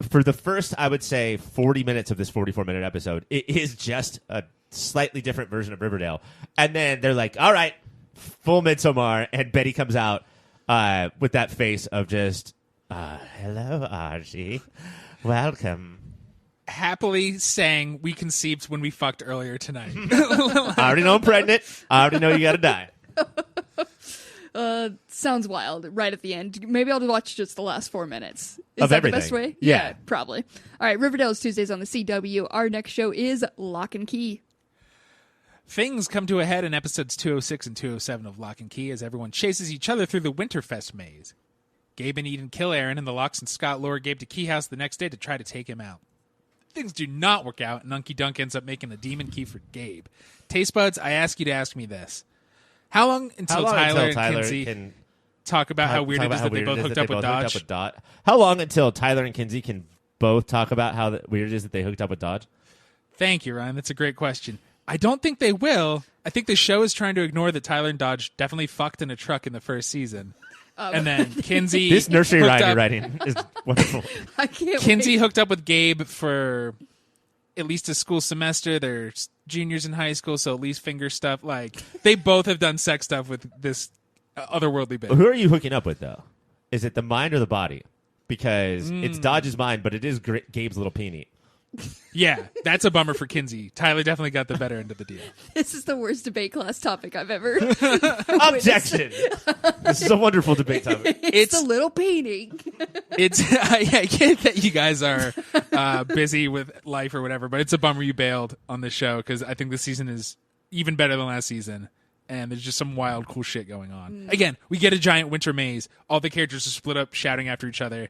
For the first, I would say, 40 minutes of this 44-minute episode, it is just a slightly different version of Riverdale. And then they're like, all right, full Midsommar, and Betty comes out with that face of just, hello, Archie. Welcome. Happily saying we conceived when we fucked earlier tonight. I already know I'm pregnant. I already know you got to die. Sounds wild right at the end. Maybe I'll watch just the last 4 minutes. Is Of that everything. the best way? Yeah. Probably. All right, Riverdale is Tuesdays on the CW. Our next show is Lock and Key. Things come to a head in episodes 206 and 207 of Lock and Key as everyone chases each other through the Winterfest maze. Gabe and Eden kill Aaron, and the Locks and Scott lure Gabe to Key House the next day to try to take him out. Things do not work out, and Unky Dunk ends up making a demon key for Gabe. Taste buds, I ask you to ask me this. How long until Tyler and Kinsey can talk about how weird it is that they both hooked up with Dodge? How long until Tyler and Kinsey can both talk about how weird it is that they hooked up with Dodge? Thank you, Ryan. That's a great question. I don't think they will. I think the show is trying to ignore that Tyler and Dodge definitely fucked in a truck in the first season. And then Kinsey... This nursery hooked rhyme up- you're writing is wonderful. I can't Kinsey wait. hooked up with Gabe for at least a school semester. They're juniors in high school, so at least finger stuff. Like, they both have done sex stuff with this otherworldly bit. Who are you hooking up with, though? Is it the mind or the body? Because it's Dodge's mind, but it is Gabe's little peenie. Yeah, that's a bummer for Kinsey. Tyler definitely got the better end of the deal. This is the worst debate class topic I've ever. Objection! This is a wonderful debate topic. It's a little painting. It's I get that you guys are busy with life or whatever, but it's a bummer you bailed on this show because I think this season is even better than last season, and there's just some wild, cool shit going on. Again, we get a giant winter maze. All the characters are split up, shouting after each other.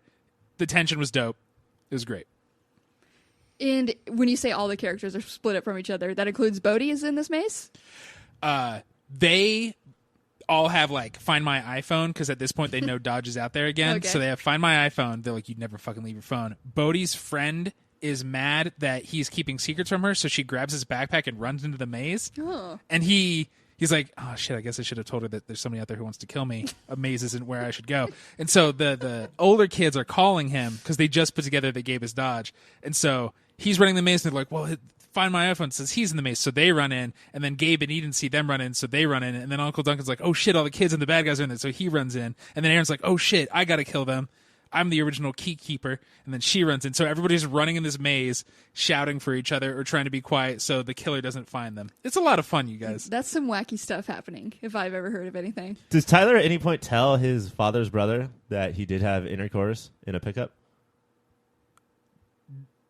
The tension was dope. It was great. And when you say all the characters are split up from each other, that includes Bodhi is in this maze? They all have like Find My iPhone because at this point they know Dodge is out there again. Okay. So they have Find My iPhone. They're like, you'd never fucking leave your phone. Bodhi's friend is mad that he's keeping secrets from her, so she grabs his backpack and runs into the maze. Oh. And he's like, oh shit, I guess I should have told her that there's somebody out there who wants to kill me. A maze isn't where I should go. And so the older kids are calling him because they just put together that Gabe is Dodge. And so he's running the maze and they're like, well, Find My iPhone says he's in the maze. So they run in, and then Gabe and Eden see them run in, so they run in. And then Uncle Duncan's like, oh shit, all the kids and the bad guys are in there. So he runs in. And then Aaron's like, oh shit, I gotta kill them. I'm the original key keeper. And then she runs in. So everybody's running in this maze, shouting for each other or trying to be quiet so the killer doesn't find them. It's a lot of fun, you guys. That's some wacky stuff happening, if I've ever heard of anything. Does Tyler at any point tell his father's brother that he did have intercourse in a pickup?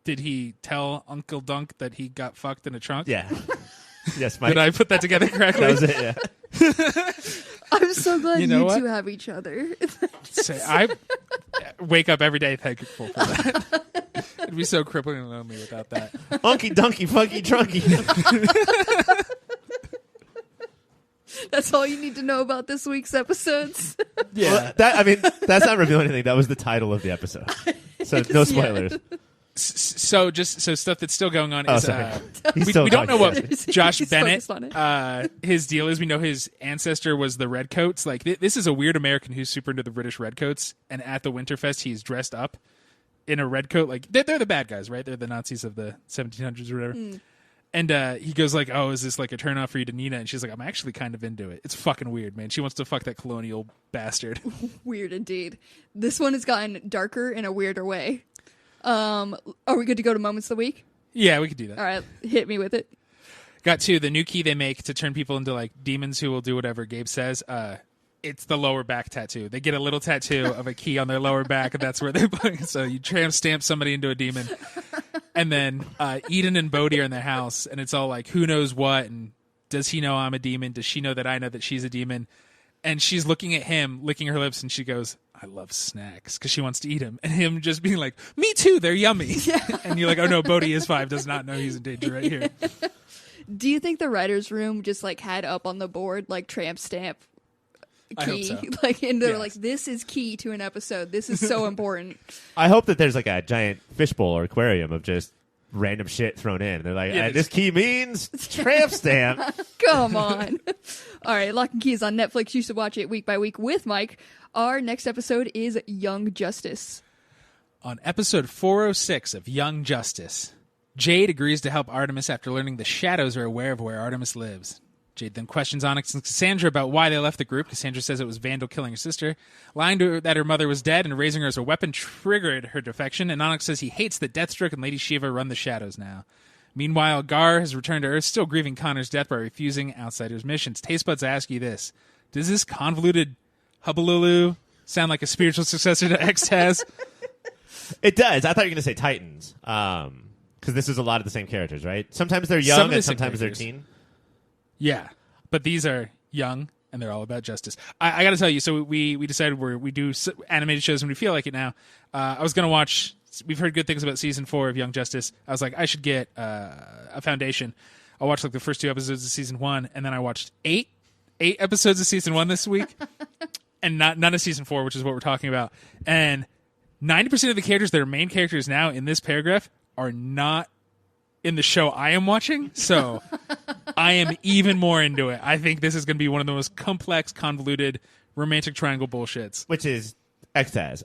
Did he tell Uncle Dunk that he got fucked in a trunk? Yeah. Yes, Mike. Did I put that together correctly? That was it, I'm so glad You know what? two have each other. Say, I wake up every day thankful for that. It'd be so crippling and lonely without that. Unky Dunky Funky Drunky. That's all you need to know about this week's episodes. Yeah. Well, that's not revealing anything. That was the title of the episode. So no spoilers. So stuff that's still going on is sorry. we don't know what Josh He's Bennett focused on his deal is. We know his ancestor was the Redcoats. Like this is a weird American who's super into the British Redcoats, and at the Winterfest he's dressed up in a redcoat. Like they're the bad guys, right? They're the Nazis of the 1700s or whatever. And he goes like, "Oh, is this like a turnoff for you to Nina?" And she's like, "I'm actually kind of into it. It's fucking weird, man. She wants to fuck that colonial bastard." Weird indeed. This one has gotten darker in a weirder way. Are we good to go to Moments of the Week? Yeah, we could do that. All right, hit me with it. Got two. The new key they make to turn people into like demons who will do whatever Gabe says. It's the lower back tattoo. They get a little tattoo of a key on their lower back, and that's where they put it. So you tramp stamp somebody into a demon. And then Eden and Bodhi are in their house, and it's all like, who knows what, and does he know I'm a demon? Does she know that I know that she's a demon? And she's looking at him, licking her lips, and she goes, I love snacks, because she wants to eat him. And him just being like, me too, they're yummy. Yeah. And you're like, oh no, Bodhi is 5, does not know he's in danger right here. Do you think the writer's room just like had up on the board like tramp stamp I key? hope so. Like, and they're Yes. like, this is key to an episode. This is so important. I hope that there's like a giant fishbowl or aquarium of just random shit thrown in. They're like, Yeah, this key means tramp stamp. Come on. All right, Lock and Key is on Netflix. You should watch it week by week with Mike. Our next episode is Young Justice. On episode 406 of Young Justice, Jade agrees to help Artemis after learning the Shadows are aware of where Artemis lives. Jade then questions Onyx and Cassandra about why they left the group. Cassandra says it was Vandal killing her sister. Lying to her that her mother was dead and raising her as a weapon triggered her defection. And Onyx says he hates that Deathstroke and Lady Shiva run the Shadows now. Meanwhile, Gar has returned to Earth, still grieving Connor's death by refusing Outsiders' missions. Taste buds, I ask you this. Does this convoluted hubbaloo sound like a spiritual successor to X-Taz? It does. I thought you were going to say Titans. Because this is a lot of the same characters, right? Sometimes they're Some young of the and same sometimes they're characters. teen. Yeah, but these are young, and they're all about justice. I got to tell you, so we decided we do animated shows when we feel like it now. I was going to watch, we've heard good things about season 4 of Young Justice. I was like, I should get a foundation. I watched like the first 2 episodes of season 1, and then I watched 8 episodes of season 1 this week, and none of season 4, which is what we're talking about. And 90% of the characters that are main characters now in this paragraph are not in the show I am watching, so I am even more into it. I think this is going to be one of the most complex, convoluted, romantic triangle bullshits. Which is X-Taz.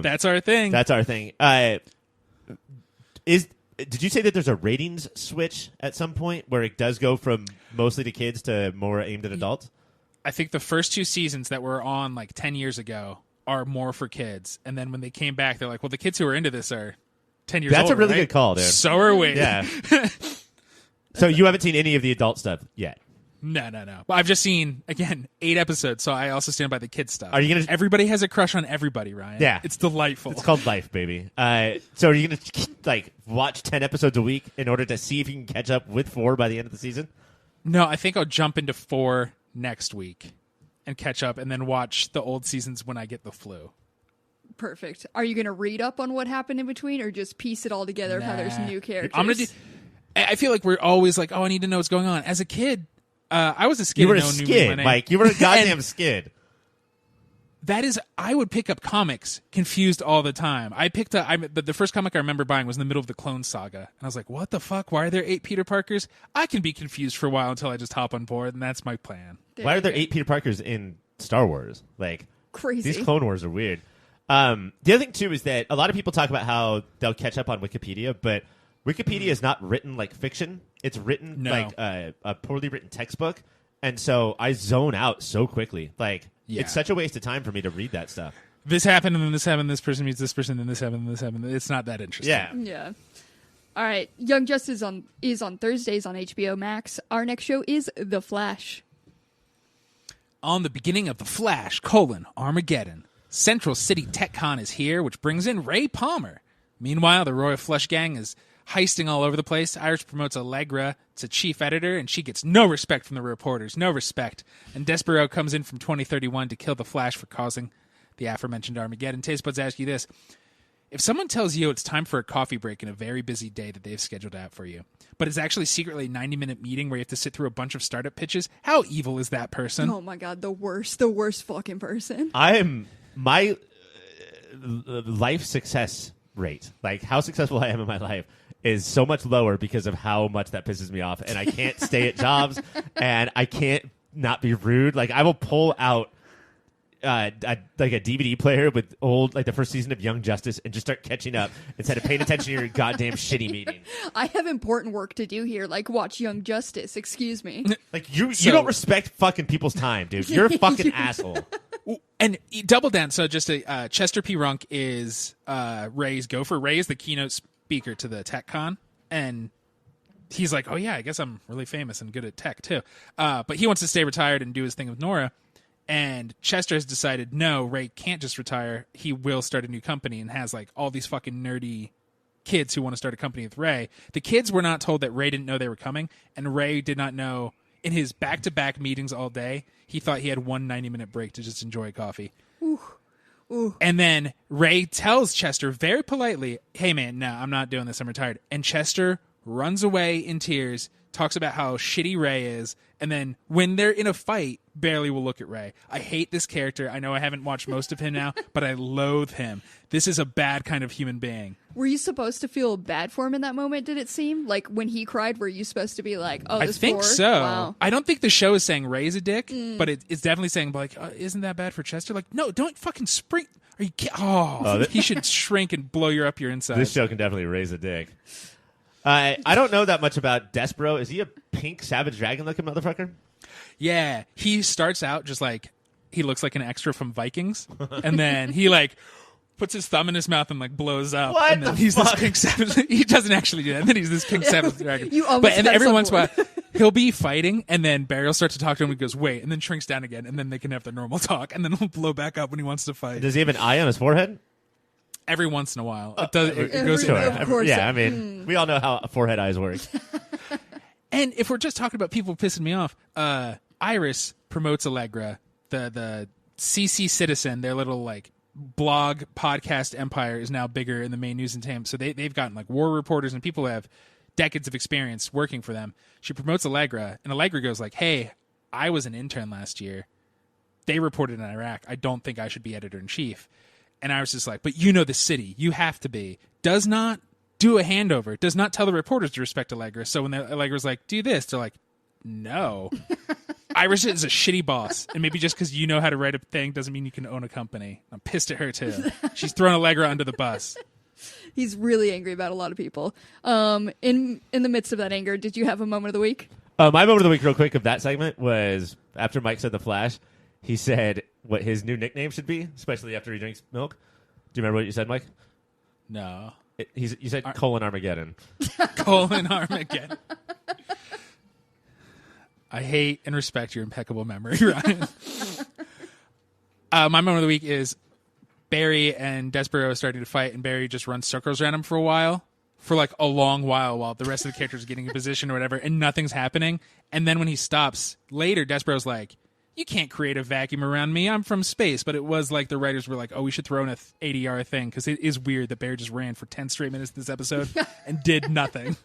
That's our thing. That's our thing. Did you say that there's a ratings switch at some point where it does go from mostly to kids to more aimed at adults? I think the first 2 seasons that were on like 10 years ago are more for kids. And then when they came back, they're like, well, the kids who are into this are 10 years old. That's a really right? good call, dude. So are we. Yeah. So you haven't seen any of the adult stuff yet? No. But I've just seen, again, 8 episodes, so I also stand by the kids stuff. Are you gonna? Everybody has a crush on everybody, Ryan. Yeah. It's delightful. It's called life, baby. So are you gonna like watch 10 episodes a week in order to see if you can catch up with 4 by the end of the season? No, I think I'll jump into 4 next week and catch up, and then watch the old seasons when I get the flu. Perfect. Are you going to read up on what happened in between or just piece it all together of how there's Nah. new characters? I'm gonna do. I feel like we're always like, oh, I need to know what's going on. As a kid, I was a skid. You were a and no one knew me by skid, name. Mike. You were a goddamn And skid. that is, I would pick up comics confused all the time. I picked up the first comic I remember buying was in the middle of the Clone Saga, and I was like, what the fuck? Why are there 8 Peter Parkers? I can be confused for a while until I just hop on board, and that's my plan. Why are there 8 Peter Parkers in Star Wars? Like, Crazy. these Clone Wars are weird. The other thing, too, is that a lot of people talk about how they'll catch up on Wikipedia, but Wikipedia is not written like fiction. It's written like a poorly written textbook, and so I zone out so quickly. Like, it's such a waste of time for me to read that stuff. This happened, and then this happened, this person meets this person, then this happened, and this happened. It's not that interesting. Yeah. Yeah. All right. Young Justice is on Thursdays on HBO Max. Our next show is The Flash. On the beginning of The Flash, Armageddon. Central City TechCon is here, which brings in Ray Palmer. Meanwhile, the Royal Flush Gang is heisting all over the place. Iris promotes Allegra to chief editor, and she gets no respect from the reporters. No respect. And Despero comes in from 2031 to kill the Flash for causing the aforementioned Armageddon. Taste Buds ask you this. If someone tells you it's time for a coffee break in a very busy day that they've scheduled out for you, but it's actually secretly a 90-minute meeting where you have to sit through a bunch of startup pitches, how evil is that person? Oh my God, the worst fucking person. My life success rate, like how successful I am in my life, is so much lower because of how much that pisses me off. And I can't stay at jobs, and I can't not be rude. Like, I will pull out like a DVD player with old, like the first season of Young Justice, and just start catching up instead of paying attention to your goddamn shitty meeting. I have important work to do here, like watch Young Justice. Excuse me. Like, you don't respect fucking people's time, dude. You're a fucking asshole. And double down. So just Chester P. Runk is Ray's gopher. Ray is the keynote speaker to the TechCon, and he's like, oh yeah, I guess I'm really famous and good at tech too. But he wants to stay retired and do his thing with Nora. And Chester has decided, no, Ray can't just retire. He will start a new company, and has like all these fucking nerdy kids who want to start a company with Ray. The kids were not told that Ray didn't know they were coming, and Ray did not know. In his back-to-back meetings all day, he thought he had one 90-minute break to just enjoy coffee. Ooh. Ooh. And then Ray tells Chester very politely, hey man, no, I'm not doing this. I'm retired. And Chester runs away in tears, talks about how shitty Ray is, and then when they're in a fight, barely will look at Ray. I hate this character. I know I haven't watched most of him now, but I loathe him. This is a bad kind of human being. Were you supposed to feel bad for him in that moment, did it seem? Like, when he cried, were you supposed to be like, oh, this I think poor? so. Wow. I don't think the show is saying Ray's a dick, but it's definitely saying, like, isn't that bad for Chester? Like, no, don't fucking spring. Are you kidding? He should shrink and blow up your insides. This show can definitely raise a dick. I don't know that much about Despero. Is he a pink Savage Dragon-looking motherfucker? Yeah, he starts out just like, he looks like an extra from Vikings, and then he like puts his thumb in his mouth and like blows up. What and then the he's fuck? This pink Savage. He doesn't actually do that. And then he's this pink Savage Dragon. You almost but and had every once in a someone. while he'll be fighting, and then Barry will start to talk to him. And he goes, "Wait," and then shrinks down again, and then they can have their normal talk, and then he'll blow back up when he wants to fight. Does he have an eye on his forehead? Every once in a while, it does. It goes. Sure. in there. Of course. Yeah, I mean, we all know how forehead eyes work. And if we're just talking about people pissing me off, Iris promotes Allegra, the CC Citizen, their little like blog podcast empire is now bigger in the main news and Thames. So they've gotten like war reporters and people who have decades of experience working for them. She promotes Allegra, and Allegra goes like, hey, I was an intern last year. They reported in Iraq. I don't think I should be editor-in-chief. And Iris is like, but you know the city. You have to be. Does not do a handover. Does not tell the reporters to respect Allegra. So when Allegra's like, do this, they're like, no. Iris is a shitty boss. And maybe just because you know how to write a thing doesn't mean you can own a company. I'm pissed at her, too. She's thrown Allegra under the bus. He's really angry about a lot of people. In the midst of that anger, did you have a moment of the week? My moment of the week, real quick, of that segment was after Mike said The Flash, he said what his new nickname should be, especially after he drinks milk. Do you remember what you said, Mike? No. You said colon Armageddon. Colon Armageddon. I hate and respect your impeccable memory, Ryan. My moment of the week is Barry and Despero are starting to fight, and Barry just runs circles around him for a while. For like a long while the rest of the characters are getting in position or whatever, and nothing's happening. And then when he stops, later, Despero's like, you can't create a vacuum around me. I'm from space. But it was like the writers were like, oh, we should throw in a ADR thing, because it is weird that Barry just ran for 10 straight minutes this episode and did nothing.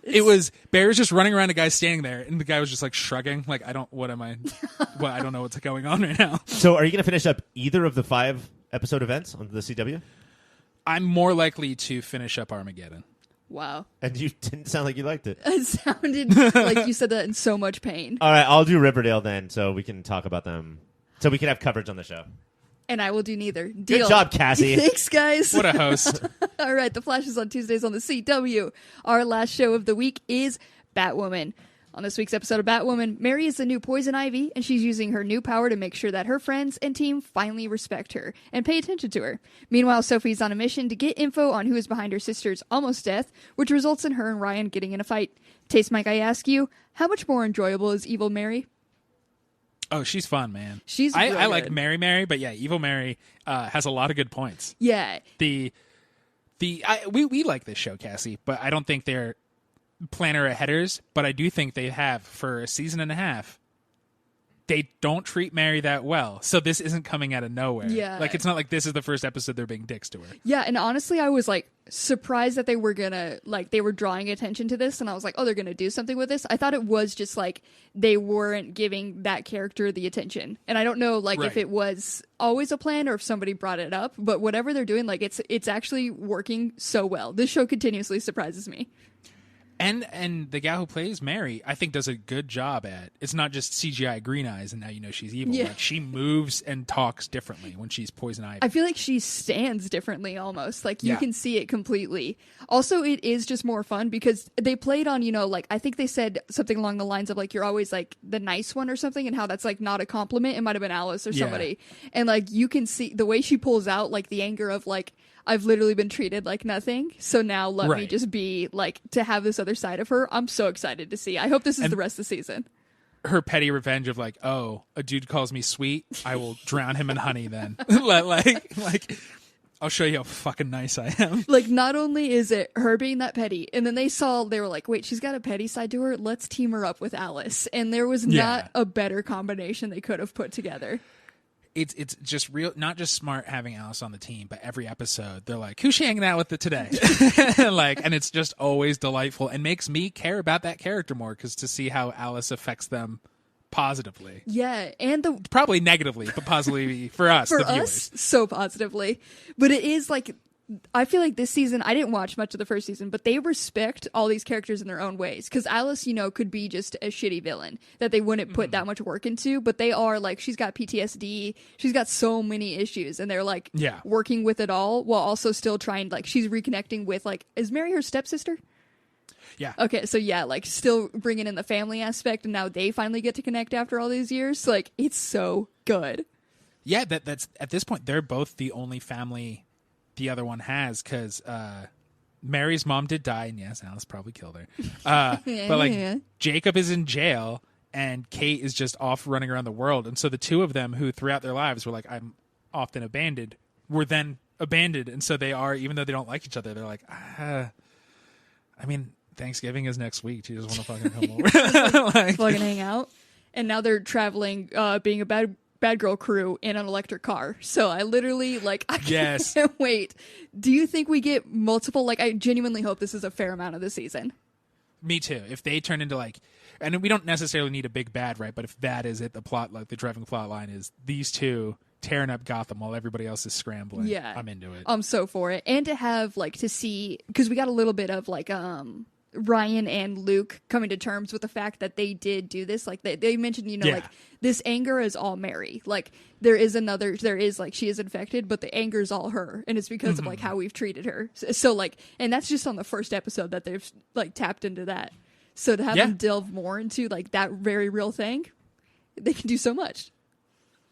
It was Barry was just running around a guy standing there, and the guy was just like shrugging, like, I don't know what's going on right now. So are you going to finish up either of the 5 episode events on the CW? I'm more likely to finish up Armageddon. Wow. And you didn't sound like you liked it. It sounded like you said that in so much pain. All right, I'll do Riverdale then, so we can talk about them. So we can have coverage on the show. And I will do neither. Deal. Good job, Cassie. Thanks, guys. What a host. All right, The Flash is on Tuesdays on the CW. Our last show of the week is Batwoman. On this week's episode of Batwoman, Mary is the new Poison Ivy, and she's using her new power to make sure that her friends and team finally respect her and pay attention to her. Meanwhile, Sophie's on a mission to get info on who is behind her sister's almost death, which results in her and Ryan getting in a fight. Taste Mike, I ask you, how much more enjoyable is Evil Mary? Oh, she's fun, man. She's I really like good. Mary, but yeah, Evil Mary has a lot of good points. Yeah. The We like this show, Cassie, but I don't think they're planner headers. But I do think they have for a season and a half. They don't treat Mary that well, so this isn't coming out of nowhere. Yeah, like it's not like this is the first episode they're being dicks to her. Yeah, and honestly, I was like surprised that they were gonna they were drawing attention to this, and I was like, oh, they're gonna do something with this. I thought it was just like they weren't giving that character the attention, and I don't know if it was always a plan or if somebody brought it up, but whatever they're doing, it's actually working so well. This show continuously surprises me. And the gal who plays Mary, I think, does a good job at. It's not just CGI green eyes, and now you know she's evil. Yeah. Like she moves and talks differently when she's Poison Ivy. I feel like she stands differently almost. You can see it completely. Also, it is just more fun because they played on, I think they said something along the lines of you're always the nice one or something, and how that's not a compliment. It might have been Alice or somebody. And you can see the way she pulls out the anger of I've literally been treated like nothing, so now let me just be to have this other side of her. I'm so excited to see. I hope this is the rest of the season. Her petty revenge of oh, a dude calls me sweet, I will drown him in honey then. I'll show you how fucking nice I am. Not only is it her being that petty, and then they were like, wait, she's got a petty side to her, let's team her up with Alice. And there was not a better combination they could have put together. It's just real, not just smart having Alice on the team, but every episode they're like, who's she hanging out with today? And it's just always delightful and makes me care about that character more because to see how Alice affects them positively. Yeah, and probably negatively, but positively for us, for the viewers. us, so positively. But it is I feel like this season, I didn't watch much of the first season, but they respect all these characters in their own ways. Because Alice, could be just a shitty villain that they wouldn't put that much work into. But they are she's got PTSD. She's got so many issues. And they're working with it all while also still trying, she's reconnecting with, is Mary her stepsister? Yeah. Okay, so still bringing in the family aspect. And now they finally get to connect after all these years. It's so good. Yeah, that's at this point, they're both the only family the other one has, because Mary's mom did die, and yes, Alice probably killed her. But Jacob is in jail, and Kate is just off running around the world, and so the two of them, who throughout their lives were I'm often abandoned, were then abandoned, and so they are, even though they don't like each other, they're I mean, Thanksgiving is next week. Do you just want to fucking come over, fucking hang out? And now they're traveling, being a bad girl crew in an electric car. So I literally I can't wait. Do you think we get multiple? I genuinely hope this is a fair amount of the season. Me too. If they turn into and we don't necessarily need a big bad, right? But if that is it, the plot, the driving plot line is these two tearing up Gotham while everybody else is scrambling. Yeah, I'm into it. I'm so for it, and to have to see, because we got a little bit of Ryan and Luke coming to terms with the fact that they did do this. They mentioned, this anger is all Mary. There is she is infected, but the anger is all her. And it's because of how we've treated her. So and that's just on the first episode that they've tapped into that. So to have them delve more into that very real thing, they can do so much.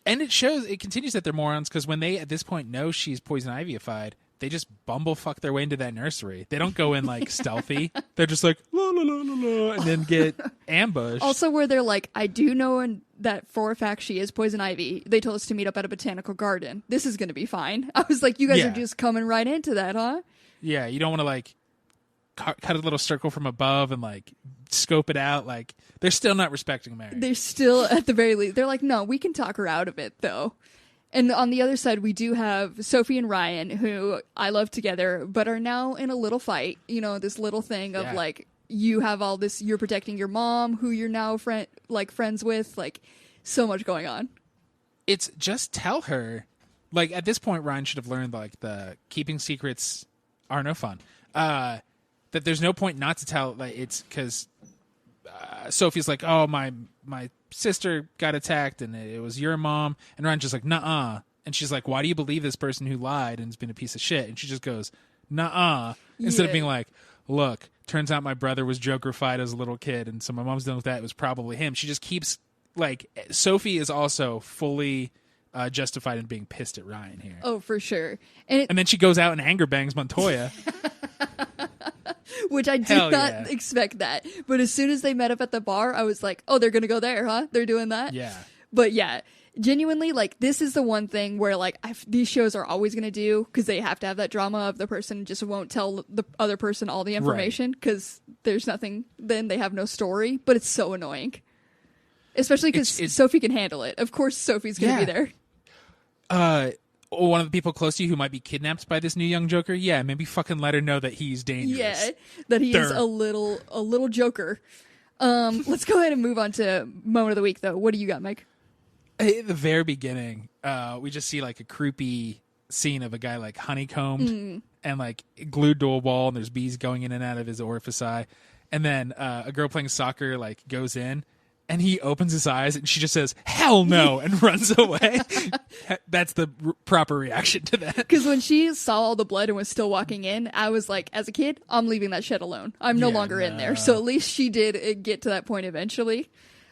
And it continues that they're morons, because when they at this point know she's Poison Ivy-ified, they just bumblefuck their way into that nursery. They don't go in stealthy. They're just la la la la la, and then get ambushed. Also, where they're I do know that for a fact she is Poison Ivy. They told us to meet up at a botanical garden. This is going to be fine. I was you guys are just coming right into that, huh? Yeah, you don't want to cut a little circle from above and scope it out. They're still not respecting Mary. They're still, at the very least, they're no, we can talk her out of it though. And on the other side, we do have Sophie and Ryan, who I love together, but are now in a little fight. This little thing of you have all this, you're protecting your mom, who you're now friends with, so much going on. It's just tell her, at this point, Ryan should have learned the keeping secrets are no fun. That there's no point not to tell. It's because Sophie's oh, my sister got attacked and it was your mom, and Ryan's just nuh-uh, and she's why do you believe this person who lied and has been a piece of shit? And she just goes nuh-uh, instead of being look, turns out my brother was Joker-fied as a little kid, and so my mom's done with that, it was probably him. She just keeps Sophie is also fully justified in being pissed at Ryan here. Oh, for sure. And then she goes out and anger bangs Montoya. Which I did not expect that. But as soon as they met up at the bar, I was oh, they're going to go there, huh? They're doing that? Yeah. But yeah, genuinely, like, this is the one thing where, like, these shows are always going to do, because they have to have that drama of the person just won't tell the other person all the information, because there's nothing, then they have no story. But it's so annoying. Especially because Sophie can handle it. Of course Sophie's going to be there. One of the people close to you who might be kidnapped by this new young Joker, maybe fucking let her know that he's dangerous. Yeah, that he is a little Joker. Let's go ahead and move on to moment of the week, though. What do you got, Mike? At the very beginning, we just see like a creepy scene of a guy like honeycombed and like glued to a wall, and there's bees going in and out of his orifice. And then a girl playing soccer like goes in, and he opens his eyes, and she just says, "Hell no," and runs away. That's the proper reaction to that. Because when she saw all the blood and was still walking in, I was like, as a kid, I'm leaving that shed alone. I'm no longer in there. So at least she did get to that point eventually.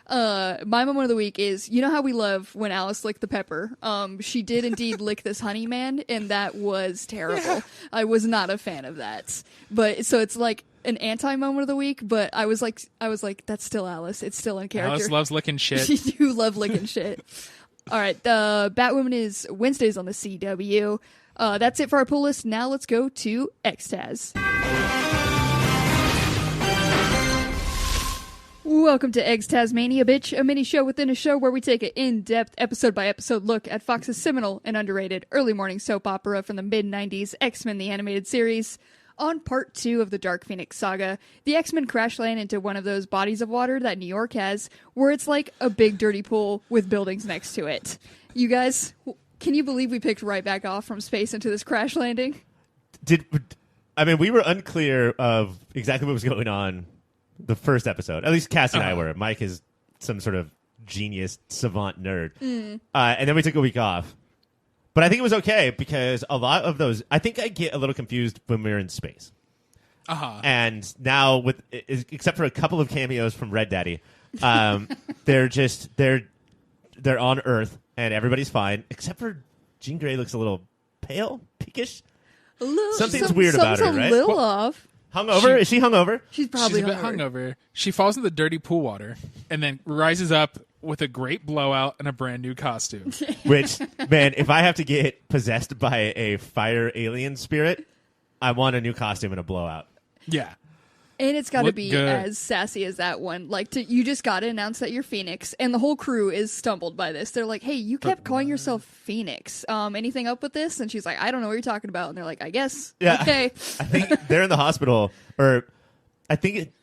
My moment of the week is, you know how we love when Alice licked the pepper? She did indeed lick this honey man, and that was terrible. Yeah. I was not a fan of that. But so it's like an anti-moment of the week, but I was like, that's still Alice. It's still in character. Alice loves licking shit. She do love licking shit. All right, Batwoman is Wednesdays on the CW. That's it for our pull list. Now let's go to X-Tas. Welcome to X-Tasmania, bitch, a mini show within a show where we take an in-depth, episode-by-episode look at Fox's seminal and underrated early morning soap opera from the mid-90s, X-Men the Animated Series. On part 2 of the Dark Phoenix Saga, the X-Men crash land into one of those bodies of water that New York has, where it's like a big dirty pool with buildings next to it. You guys, can you believe we picked right back off from space into this crash landing? We were unclear of exactly what was going on the first episode. At least Cassie and I were. Mike is some sort of genius savant nerd. And then we took a week off. But I think it was okay because a lot of those, I think I get a little confused when we're in space. And now, except for a couple of cameos from Red Daddy, they're on Earth and everybody's fine, except for Jean Grey looks a little pale, peakish. Something's weird about her, right? A little off. Hungover? Is she hungover? She's probably a bit hungover. She falls in the dirty pool water and then rises up with a great blowout and a brand new costume. Which, man, if I have to get possessed by a fire alien spirit, I want a new costume and a blowout. Yeah. And it's got to be as sassy as that one. Like, you just got to announce that you're Phoenix, and the whole crew is stumbled by this. They're like, hey, you kept calling yourself Phoenix. Anything up with this? And she's like, I don't know what you're talking about. And they're like, I guess. Yeah. Okay. I think they're in the hospital, or I think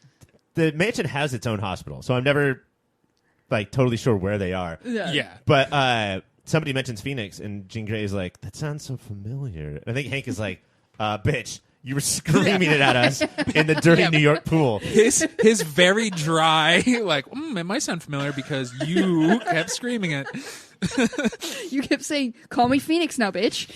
the mansion has its own hospital, so I'm never totally sure where they are. Yeah. But somebody mentions Phoenix, and Jean Grey is like, that sounds so familiar. And I think Hank is like, bitch. You were screaming it at us in the dirty New York pool. His very dry, it might sound familiar because you kept screaming it. You kept saying, call me Phoenix now, bitch.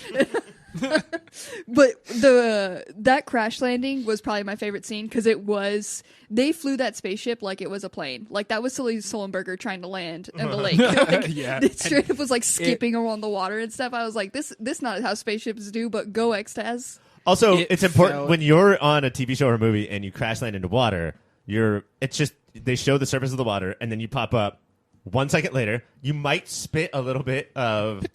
But that crash landing was probably my favorite scene because they flew that spaceship like it was a plane. Like, that was Sully Sullenberger trying to land in the lake. It straight up was skipping around the water and stuff. I was like, this not how spaceships do, but go X-Tas. Also, it's important when you're on a TV show or a movie and you crash land into water, they show the surface of the water and then you pop up 1 second later. You might spit a little bit of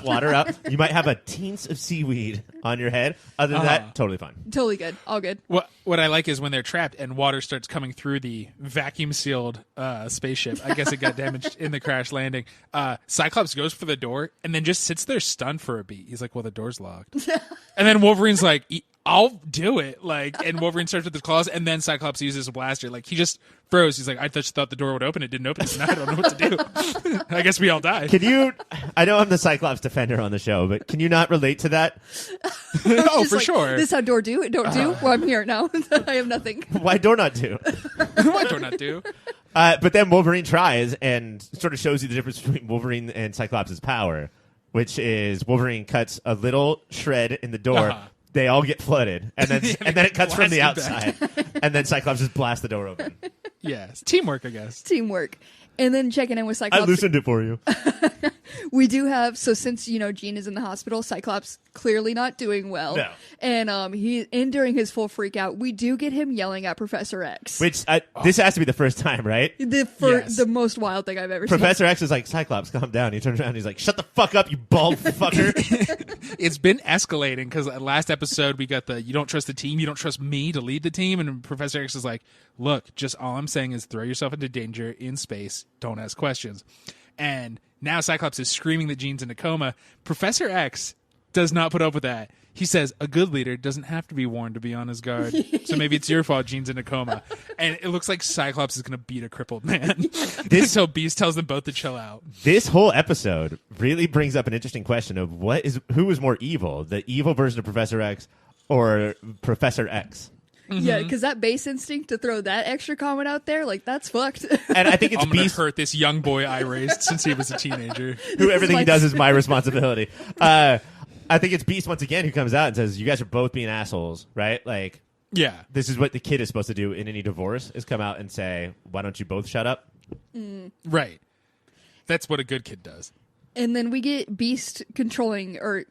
water up. You might have a teens of seaweed on your head. Other than that, totally fine. Totally good. All good. What I like is when they're trapped and water starts coming through the vacuum-sealed spaceship. I guess it got damaged in the crash landing. Cyclops goes for the door and then just sits there stunned for a beat. He's like, well, the door's locked. And then Wolverine's like, I'll do it. And Wolverine starts with his claws, and then Cyclops uses a blaster. He just froze. He's like, I just thought the door would open. It didn't open, so now I don't know what to do. I guess we all died. I know I'm the Cyclops defender on the show, but can you not relate to that? Oh, for sure. This is how door do? It don't do? Well, I'm here now. I have nothing. Why door not do? Why door not do? But then Wolverine tries and sort of shows you the difference between Wolverine and Cyclops' power, which is Wolverine cuts a little shred in the door. They all get flooded, and then it cuts from the outside, and then Cyclops just blasts the door open. Yes, teamwork, I guess. Teamwork. And then checking in with Cyclops. I loosened it for you. We do have, so since, Jean is in the hospital, Cyclops clearly not doing well. No. And during his full freak out, we do get him yelling at Professor X. Which, this has to be the first time, right? The most wild thing I've ever seen. Professor X is like, Cyclops, calm down. He turns around and he's like, shut the fuck up, you bald fucker. It's been escalating because last episode we got you don't trust the team, you don't trust me to lead the team, and Professor X is like, look, just all I'm saying is throw yourself into danger in space, don't ask questions. And now Cyclops is screaming that Jean's in a coma. Professor X does not put up with that. He says a good leader doesn't have to be warned to be on his guard. So maybe it's your fault Jean's in a coma. And it looks like Cyclops is going to beat a crippled man. So Beast tells them both to chill out. This whole episode really brings up an interesting question of who is more evil, the evil version of Professor X or Professor X? Mm-hmm. Yeah, because that base instinct to throw that extra comment out there, that's fucked. And I think it's I'm going Beast to hurt this young boy I raised since he was a teenager. Who everything he does is my responsibility. I think it's Beast once again who comes out and says, you guys are both being assholes, right? Like, yeah, this is what the kid is supposed to do in any divorce, is come out and say, why don't you both shut up? Right. That's what a good kid does. And then we get Beast controlling or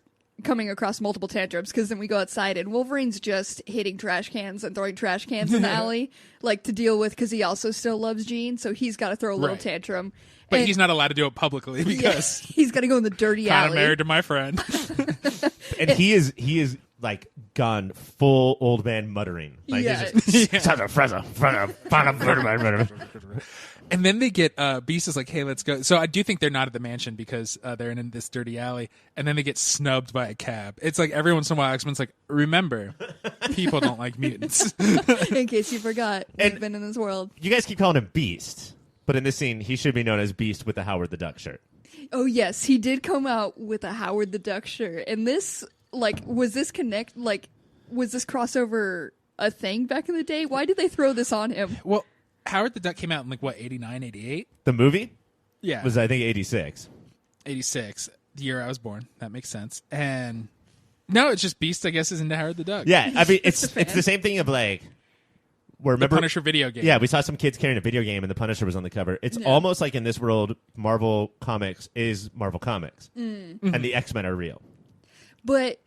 coming across multiple tantrums, because then we go outside and Wolverine's just hitting trash cans and throwing trash cans in the alley, to deal with, because he also still loves Jean, so he's got to throw a little tantrum. But he's not allowed to do it publicly because he's got to go in the dirty alley. I'm married to my friend. And he is like gone full old man muttering. Like, he's just, and then they get Beast is like, hey, let's go. So I do think they're not at the mansion because they're in this dirty alley, and then they get snubbed by a cab. It's like every once in a while X-Men's like, remember, people don't like mutants. In case you forgot, we've been in this world. You guys keep calling him Beast, but in this scene he should be known as Beast with the Howard the Duck shirt. Oh yes, he did come out with a Howard the Duck shirt. And this, was this crossover a thing back in the day? Why did they throw this on him? Well, Howard the Duck came out in 89, 88? The movie? Yeah. Was, I think, 86. 86, the year I was born. That makes sense. And no, it's just Beast, I guess, is into Howard the Duck. Yeah, I mean, it's the same thing of remember the Punisher video game. Yeah, we saw some kids carrying a video game and the Punisher was on the cover. It's almost like in this world, Marvel Comics is Marvel Comics. Mm-hmm. And the X-Men are real. But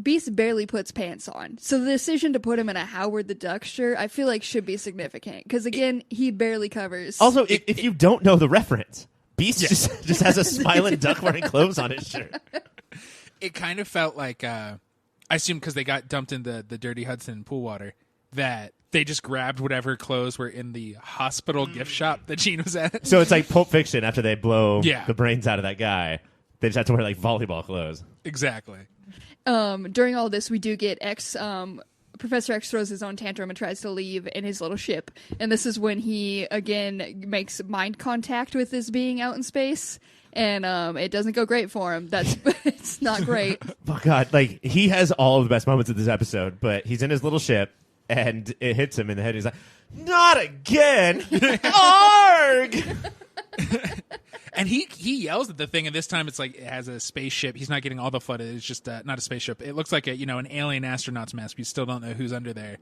Beast barely puts pants on. So the decision to put him in a Howard the Duck shirt, I feel like should be significant. Because again, he barely covers. Also, if you don't know the reference, Beast just has a smiling duck wearing clothes on his shirt. It kind of felt like, I assume because they got dumped in the dirty Hudson pool water, that they just grabbed whatever clothes were in the hospital gift shop that Jean was at. So it's like Pulp Fiction after they blow the brains out of that guy. They just have to wear volleyball clothes. Exactly. During all this, we do get Professor X throws his own tantrum and tries to leave in his little ship. And this is when he, again, makes mind contact with this being out in space. And it doesn't go great for him. It's not great. Oh, God. He has all of the best moments of this episode, but he's in his little ship, and it hits him in the head. He's like, not again! Arg! And he yells at the thing, and this time it's like it has a spaceship. He's not getting all the footage. It's just not a spaceship. It looks like an alien astronaut's mask. You still don't know who's under there.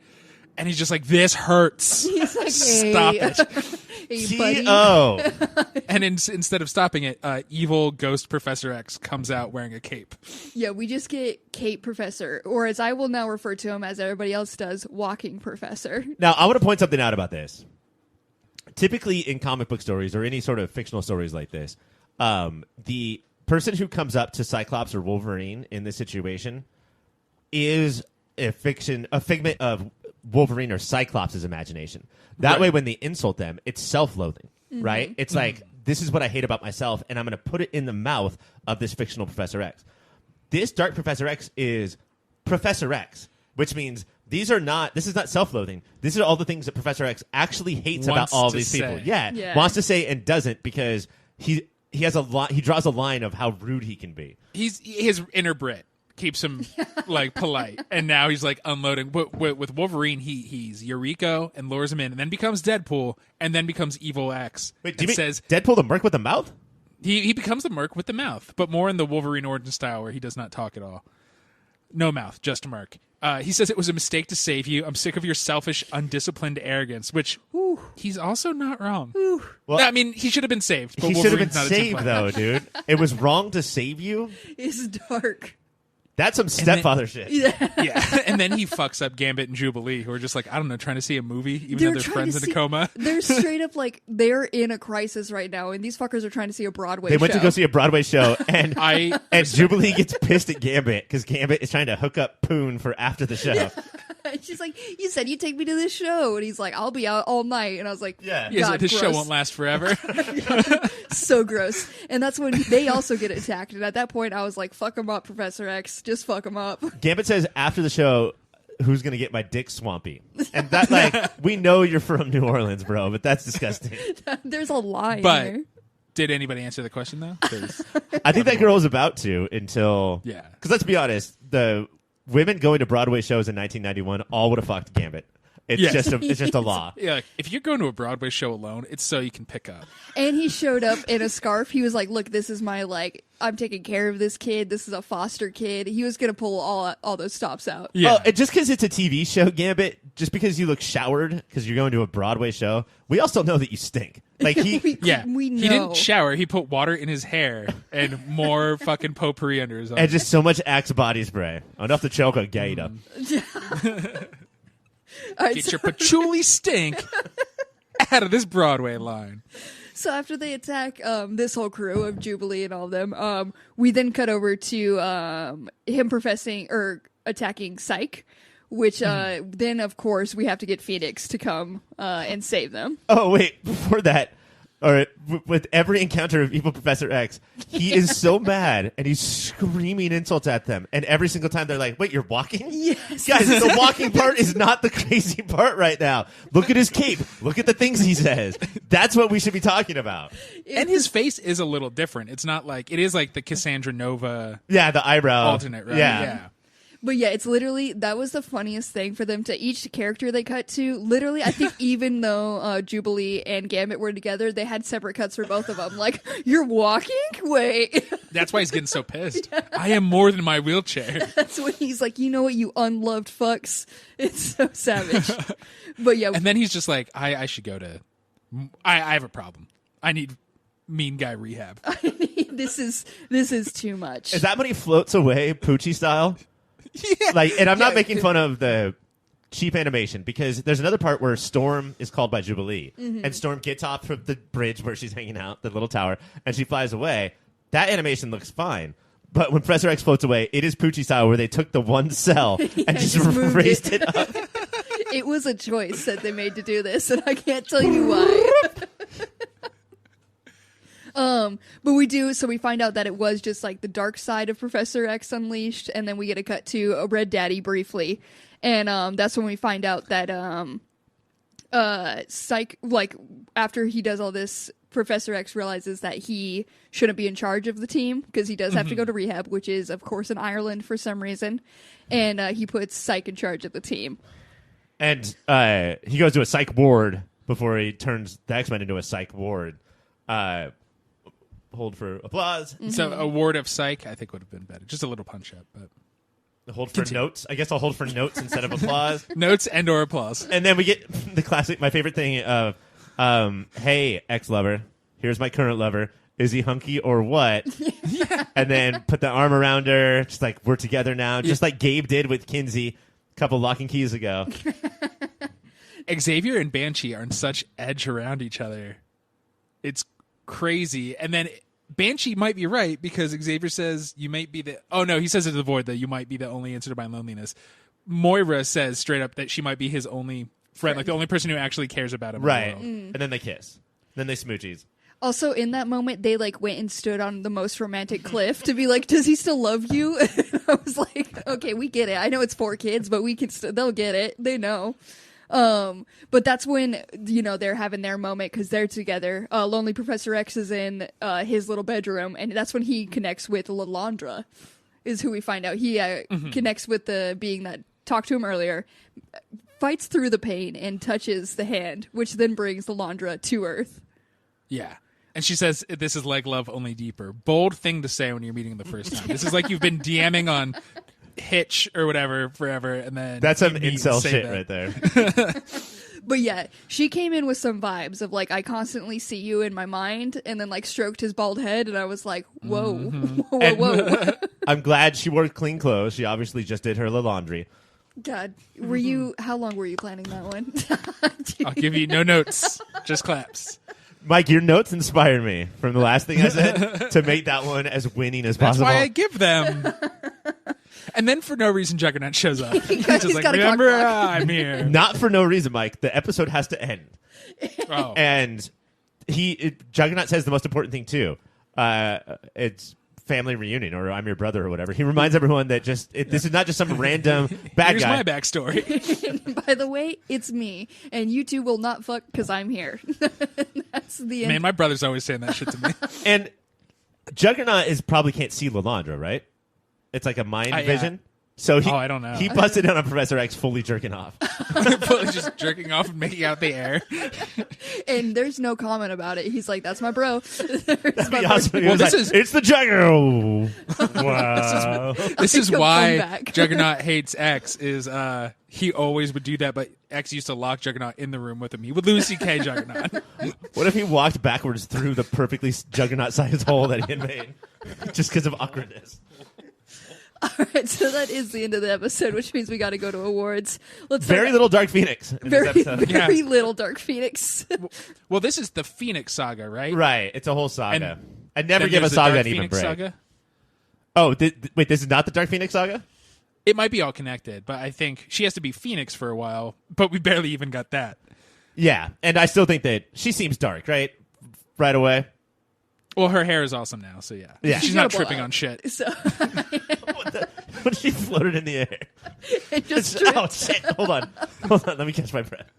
And he's just like, this hurts. He's like, stop it. Hey, buddy. Oh. And instead of stopping it, evil ghost Professor X comes out wearing a cape. Yeah, we just get Cape Professor, or as I will now refer to him, as everybody else does, Walking Professor. Now, I want to point something out about this. Typically in comic book stories or any sort of fictional stories like this, the person who comes up to Cyclops or Wolverine in this situation is a figment of Wolverine or Cyclops' imagination. That way, when they insult them, it's self-loathing, right? It's like, this is what I hate about myself, and I'm going to put it in the mouth of this fictional Professor X. This Dark Professor X is Professor X, which means this is not self-loathing. These are all the things that Professor X actually hates about all these people. Yeah, wants to say and doesn't, because he has he draws a line of how rude he can be. His inner Brit keeps him polite, and now he's unloading. With Wolverine, he's Eureka and lures him in, and then becomes Deadpool, and then becomes Evil X. Wait, do you mean Deadpool the Merc with the mouth? He becomes the Merc with the mouth, but more in the Wolverine origin style where he does not talk at all. No mouth, just a mark. He says it was a mistake to save you. I'm sick of your selfish, undisciplined arrogance, which he's also not wrong. Well, I mean, he should have been saved. But he should have been Wolverine's not a saved, Templar. though, dude. It was wrong to save you? It's dark. That's some stepfather shit. Yeah, and then he fucks up Gambit and Jubilee, who are just like, I don't know, trying to see a movie, even though their friends in a coma. They're straight up like, they're in a crisis right now, and these fuckers are trying to see a Broadway They show. went to go see a Broadway show, and I Jubilee gets pissed at Gambit because Gambit is trying to hook up Poon for after the show. And she's like, you said you'd take me to this show. And he's like, I'll be out all night. And I was like, Yeah. yeah, God, this show gross. won't last forever. So gross. And that's when they also get attacked. And at that point, I was like, fuck him up, Professor X. Just fuck him up. Gambit says after the show, who's going to get my dick swampy? And that, like, we know you're from New Orleans, bro, but that's disgusting. There's a line But there. did anybody answer the question, though? 'Cause- I think that girl was about to until... Yeah. Because let's be honest, the women going to Broadway shows in 1991 all would have fucked Gambit. It's Yes. just a law. yeah, like, if you're going to a Broadway show alone, it's so you can pick up. And he showed up in a scarf. He was like, look, this is my, like, I'm taking care of this kid. This is a foster kid. He was going to pull all those stops out. Yeah. Oh, and just because it's a TV show, Gambit, just because you look showered because you're going to a Broadway show, we also know that you stink. Like he, Yeah, We know. he didn't shower. He put water in his hair and more fucking potpourri under his arms. and just so much Axe body spray. Enough to choke a gator. All right, Get your patchouli stink out of this Broadway line. So after they attack this whole crew of Jubilee and all of them, we then cut over to him professing or attacking Psyche, which then, of course, we have to get Phoenix to come and save them. Oh, wait. Before that, all right, with every encounter of evil Professor X, he is so mad and he's screaming insults at them. And every single time they're like, wait, you're walking? Yes. Guys, the walking part is not the crazy part right now. Look at his cape. Look at the things he says. That's what we should be talking about. And his face is a little different. It's not like, it is like the Cassandra Nova Yeah, the eyebrow. alternate, right? Yeah. But yeah, it's literally, that was the funniest thing for them to each character they cut to. Literally, I think even though Jubilee and Gambit were together, they had separate cuts for both of them. Like, you're walking? Wait. That's why he's getting so pissed. I am more than my wheelchair. That's when he's like, you know what, you unloved fucks. It's so savage. But yeah. And then he's just like, I should go to, I have a problem. I need mean guy rehab. this is too much. Is that when he floats away, Poochie style? Yeah. Like, and I'm not making fun of the cheap animation because there's another part where Storm is called by Jubilee, and Storm gets off from the bridge where she's hanging out, the little tower, and she flies away. That animation looks fine. But when Professor X floats away, it is Poochie style where they took the one cell and just moved raised it up. It was a choice that they made to do this, and I can't tell you why. But we do, so we find out that it was just like the dark side of Professor X unleashed, and then we get a cut to a Red Daddy briefly, and that's when we find out that Psyche, like after he does all this, Professor X realizes that he shouldn't be in charge of the team because he does have to go to rehab, which is of course in Ireland for some reason, and he puts Psyche in charge of the team. And he goes to a psych ward before he turns the X-Men into a psych ward. Hold for applause. So a ward of psych, I think would have been better. Just a little punch up, but Hold for notes. I guess I'll hold for notes instead of applause. notes and or applause. And then we get the classic, my favorite thing of, hey, ex-lover, here's my current lover. Is he hunky or what? And then put the arm around her, just like, we're together now. Just like Gabe did with Kinsey a couple Lock and Keys ago. Xavier and Banshee are in such edge around each other. It's crazy. And then Banshee might be right because Xavier says you might be the... Oh, no, he says it to the Void that you might be the only answer to my loneliness. Moira says straight up that she might be his only friend, like the only person who actually cares about him. Right. In the world. And then they kiss. Then they smoochies. Also, in that moment, they like went and stood on the most romantic cliff to be like, "Does he still love you?" I was like, "Okay, we get it. I know it's 4 kids, but we can. They'll get it. They know." But that's when they're having their moment because they're together. Lonely Professor X is in his little bedroom, and that's when he connects with Lalandra. Is who we find out he connects with the being that talked to him earlier. Fights through the pain and touches the hand, which then brings Lalandra to Earth. Yeah. And she says, this is like love, only deeper. Bold thing to say when you're meeting him the first time. This is like you've been DMing on hitch or whatever forever, and then That's some you meet incel and say shit that. right there. But yeah, she came in with some vibes of like, I constantly see you in my mind, and then like stroked his bald head, and I was like, whoa, whoa. I'm glad she wore clean clothes. She obviously just did her laundry. God, were you? How long were you planning that one? I'll give you no notes, just claps. Mike, your notes inspired me from the last thing I said to make that one as winning as That's possible. why I give them. And then for no reason, Juggernaut shows up. He's just He's like, got a remember, cock block." I'm here. Not for no reason, Mike. The episode has to end. Oh. And Juggernaut says the most important thing, too. It's family reunion, or I'm your brother, or whatever. He reminds everyone that this is not just some random bad Here's guy. my backstory. And by the way, it's me, and you two will not fuck because I'm here. That's the end. Man, my brother's always saying that shit to me. And Juggernaut probably can't see Lalandra, right? It's like a mind yeah. vision. So I don't know. He busted down on Professor X fully jerking off. Just jerking off and making out the air. And there's no comment about it. He's like, "That's my bro." That'd be awesome. Well, It's the Juggernaut. Wow. This is Come why back. Juggernaut hates X. Is he always would do that, but X used to lock Juggernaut in the room with him. He would Louis C.K. Juggernaut. What if he walked backwards through the perfectly Juggernaut-sized hole that he had made, just because of awkwardness? All right, so that is the end of the episode, which means we got to go to awards. Let's Very little Dark Phoenix in very, this episode. very Yeah. little Dark Phoenix. Well, this is the Phoenix Saga, right? Right, it's a whole saga. And I never Then give a there's the saga Dark an even Phoenix break. Saga. Oh, wait, this is not the Dark Phoenix saga? It might be all connected, but I think she has to be Phoenix for a while, but we barely even got that. Yeah, and I still think that she seems dark, right? Right away. Well, her hair is awesome now, so yeah. Yeah. She's She's not got a tripping blowout. on shit. So When she floated in the air. it just tripped. Oh, shit. Hold on. Let me catch my breath.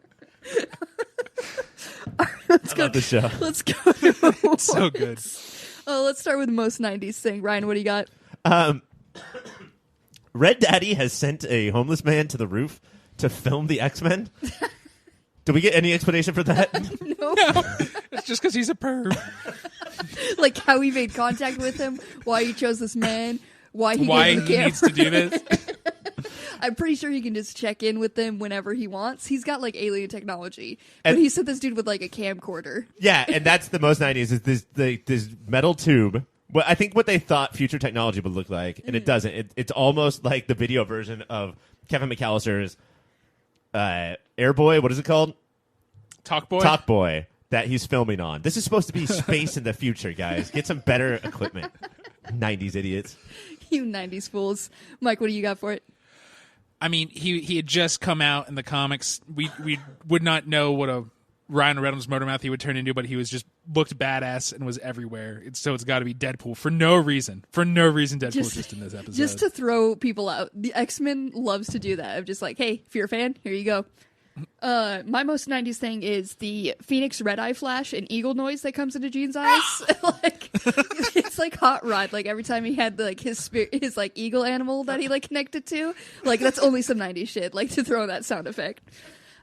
Let's I go. love the show. Let's go. To awards. So good. Let's start with the most '90s thing. Ryan, what do you got? Red Daddy has sent a homeless man to the roof to film the X-Men. Do we get any explanation for that? No. It's just because he's a perv. Like how he made contact with him, why he chose this man, why he Why gave him the he camera. needs to do this. I'm pretty sure he can just check in with them whenever he wants. He's got like alien technology, but And- he sent this dude with like a camcorder. Yeah, and that's the most 90s is this metal tube. Well, I think what they thought future technology would look like, and it doesn't. It's almost like the video version of Kevin McAllister's Airboy. What is it called? Talk boy. Talk Boy that he's filming on. This is supposed to be space in the future, guys. Get some better equipment. 90s idiots. You 90s fools. Mike, what do you got for it? I mean, he had just come out in the comics. We would not know what a Ryan Reynolds Motormouth he would turn into, but he was just looked badass and was everywhere. So it's got to be Deadpool for no reason. For no reason, Deadpool's just in this episode. Just to throw people out. The X-Men loves to do that. I'm just like, hey, if you're a fan, here you go. My most 90s thing is the Phoenix Red Eye Flash and eagle noise that comes into Jean's eyes. Like it's like Hot Rod. Like every time he had like his like eagle animal that he like connected to. Like that's only some 90s shit. Like to throw that sound effect.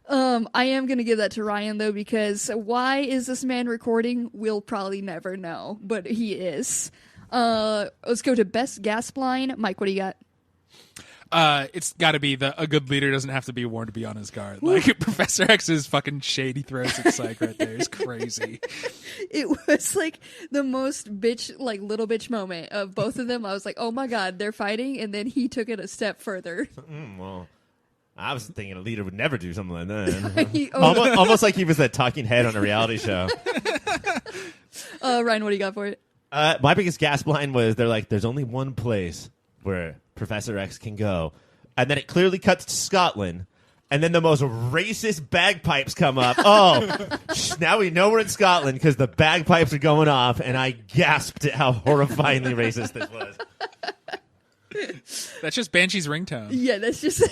I am gonna give that to Ryan though, because why is this man recording? We'll probably never know, but he is. Let's go to best gas line. Mike, what do you got? It's got to be a good leader doesn't have to be warned to be on his guard. Like Professor X's fucking shady throws at Psych right there is crazy. It was like the most bitch, like little bitch moment of both of them. I was like, oh my god, they're fighting, and then he took it a step further. Well, I was thinking a leader would never do something like that. He- almost like he was that talking head on a reality show. Ryan, what do you got for it? My biggest gasp line was they're like, there's only one place where Professor X can go. And then it clearly cuts to Scotland. And then the most racist bagpipes come up. Oh, now we know we're in Scotland because the bagpipes are going off. And I gasped at how horrifyingly racist this was. That's just Banshee's ringtone. Yeah, that's just